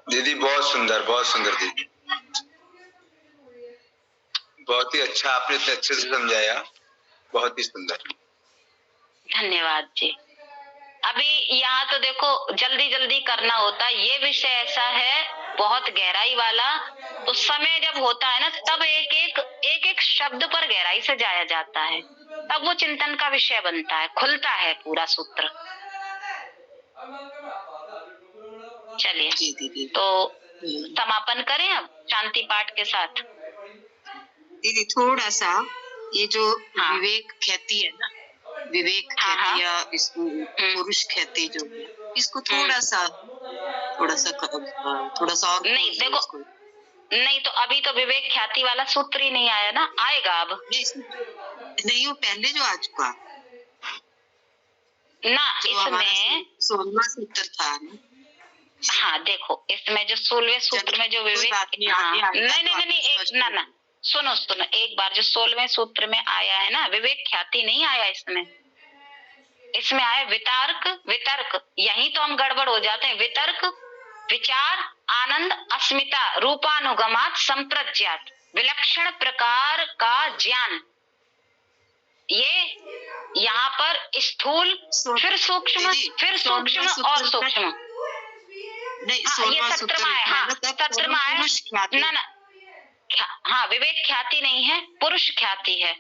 दीदी बहुत सुंदर दीदी, बहुत ही अच्छा, आपने इतने अच्छे से समझाया, बहुत ही सुंदर। धन्यवाद जी। अभी यहाँ तो देखो जल्दी जल्दी करना होता है, ये विषय ऐसा है बहुत गहराई वाला, तो समय जब होता है ना, तब एक एक शब्द पर गहराई से जाया जाता है, तब वो चिंतन का विषय बनता है, खुलता है पूरा सूत्र। चलिए तो समापन करें अब शांति पाठ के साथ। दीदी थोड़ा सा ये जो विवेक ख्याति है ना, विवेक हाँ, ख्याति हाँ। या इसको पुरुष ख्याति जो है, इसको थोड़ा सा और नहीं देखो, इसको। नहीं तो अभी तो विवेक ख्याति वाला सूत्र ही नहीं आया ना, आएगा अब। नहीं वो पहले जो आ चुका ना जो हमारा इसमें 16वां सूत्र था ना। हाँ देखो, इसमें जो 16वें सूत्र में जो विवेक, हाँ नहीं एक ना सुनो एक बार, जो 16वें सूत्र में आया है ना, विवेक ख्याति नहीं आया इसमें। इसमें आया वितर्क। वितर्क, यही तो हम गड़बड़ हो जाते हैं। वितर्क, विचार, आनंद, अस्मिता, रूपानुगमात संप्रज्ञात, विलक्षण प्रकार का ज्ञान। ये यहाँ पर स्थूल, फिर सूक्ष्म, फिर सूक्ष्म और सूक्ष्म। नहीं, ये 17वां है। हाँ 17वां है ना। हाँ विवेक ख्याति नहीं है, पुरुष ख्याति है।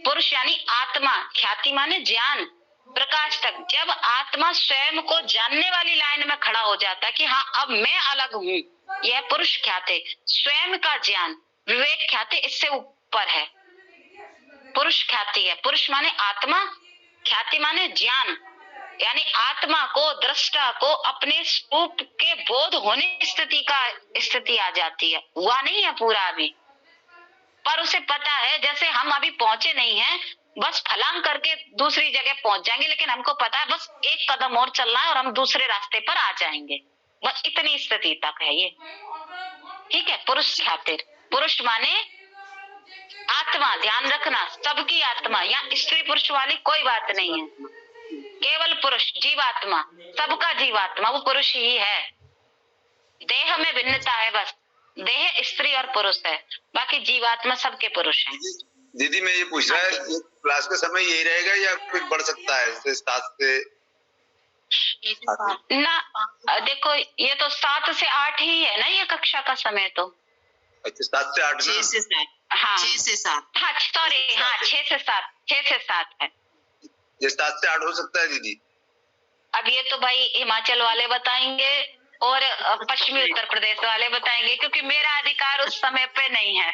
पुरुष यानी आत्मा, ख्याति माने ज्ञान, प्रकाश तक। जब आत्मा स्वयं को जानने वाली लाइन में खड़ा हो जाता है कि हाँ अब मैं अलग हूँ, यह पुरुष ख्याति, स्वयं का ज्ञान। विवेक ख्याति इससे ऊपर है, पुरुष ख्याति है। पुरुष माने आत्मा, ख्याति माने ज्ञान, यानी आत्मा को, दृष्टा को अपने स्वरूप के बोध होने स्थिति आ जाती है। हुआ नहीं है पूरा अभी, पर उसे पता है जैसे हम अभी पहुंचे नहीं हैं, बस फलांग करके दूसरी जगह पहुंच जाएंगे, लेकिन हमको पता है बस एक कदम और चलना है और हम दूसरे रास्ते पर आ जाएंगे। बस इतनी स्थिति तक है ये, ठीक है। पुरुष ख्यातिर, पुरुष माने आत्मा, ध्यान रखना, सबकी आत्मा, यहाँ स्त्री पुरुष वाली कोई बात नहीं है, केवल पुरुष, जीवात्मा, सबका जीवात्मा वो पुरुष ही है। देह में भिन्नता है, बस देह स्त्री और पुरुष है, बाकी जीवात्मा सबके पुरुष हैं। दीदी मैं ये पूछ रहा है, क्लास का समय यही रहेगा या कुछ बढ़ सकता है? 7 से ना देखो, ये तो 7 से 8 ही है ना ये कक्षा का समय तो। अच्छा 7 से 8 6 से 7। हाँ 6 से 7। हाँ सॉरी, हाँ 6 से 7, 6 से 7 है। ये 7 से 8 हो सकता है दीदी? अब ये तो भाई हिमाचल वाले बताएंगे और पश्चिमी उत्तर प्रदेश वाले बताएंगे, क्योंकि मेरा अधिकार उस समय पे नहीं है।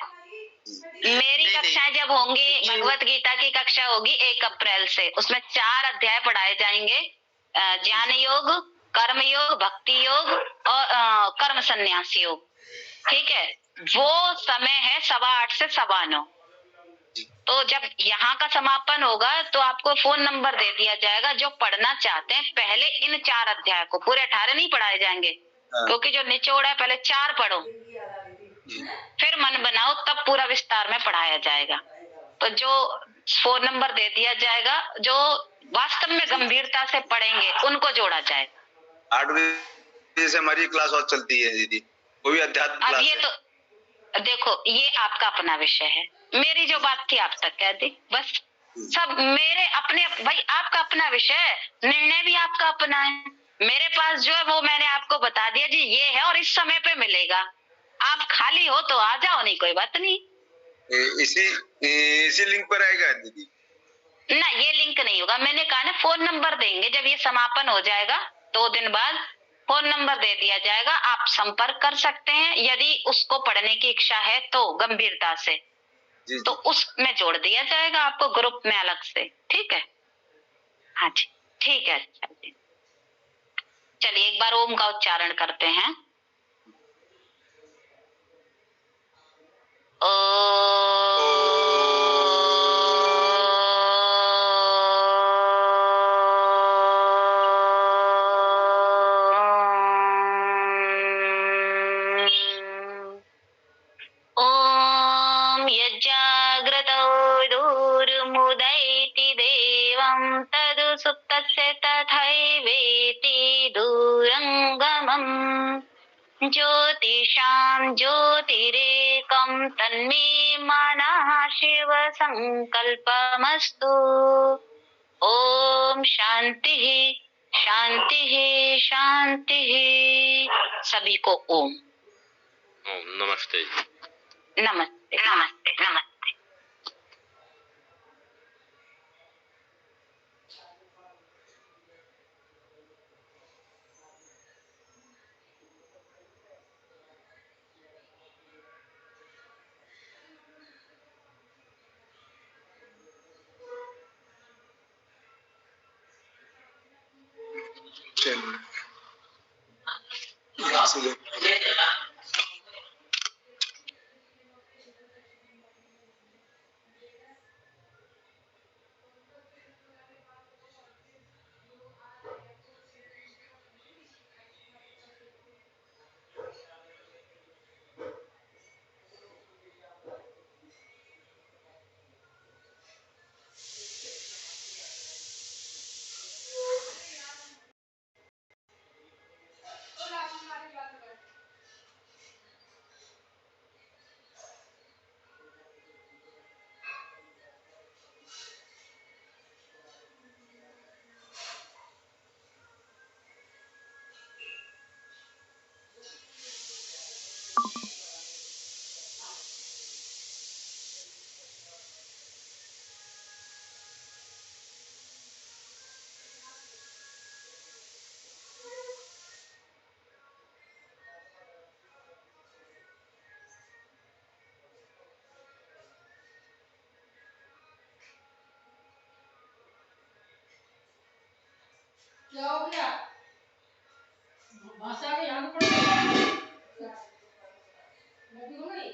मेरी कक्षाएं जब होंगी, भगवत गीता की कक्षा होगी 1 अप्रैल से, उसमें 4 अध्याय पढ़ाए जाएंगे, ज्ञान योग, कर्म योग, भक्ति योग और कर्म संन्यास योग, ठीक है। वो समय है 8:15 से 9:15। तो जब यहाँ का समापन होगा तो आपको फोन नंबर दे दिया जाएगा, जो पढ़ना चाहते हैं पहले इन 4 अध्याय को, पूरे 18 नहीं पढ़ाए जाएंगे, क्योंकि जो निचोड़ है पहले 4 पढ़ो, फिर मन बनाओ, तब पूरा विस्तार में पढ़ाया जाएगा। तो जो फोन नंबर दे दिया जाएगा, जो वास्तव में गंभीरता से पढ़ेंगे उनको जोड़ा जाएगा। 8 बजे से हमारी क्लास और चलती है दीदी, वो भी अध्यात्म क्लास है। तो देखो ये आपका अपना विषय है, मेरी जो बात थी आप तक कह दी, बस सब मेरे अपने, भाई आपका अपना विषय है, निर्णय भी आपका अपना है। मेरे पास जो है वो मैंने आपको बता दिया जी, ये है और इस समय पे मिलेगा, आप खाली हो तो आ जाओ, नहीं कोई बात नहीं। इसी लिंक पर आएगा दीदी? ना ये लिंक नहीं होगा, मैंने कहा ना फोन नंबर देंगे, जब ये समापन हो जाएगा 2 दिन बाद फोन नंबर दे दिया जाएगा, आप संपर्क कर सकते हैं यदि उसको पढ़ने की इच्छा है तो गंभीरता से जी। तो उसमें जोड़ दिया जाएगा आपको ग्रुप में अलग से, ठीक है। हाँ जी ठीक है, अच्छा जी चलिए एक बार ओम का उच्चारण करते हैं। ओम यज्जाग्रतो दूरमुदैति देवं तदु सुप्तस्य तथैवेति दूरंगमम् ज्योतिषां ज्योतिरेकं तन्मे मनः शिव संकल्पमस्तु। ओम शांति शांति शांति। सभी को ओम। नमस्ते। नमस्ते नमस्ते नमस्ते। क्वेश्चन यहाँ से क्या हो गया भाषा के यहाँ पर लगी हो गई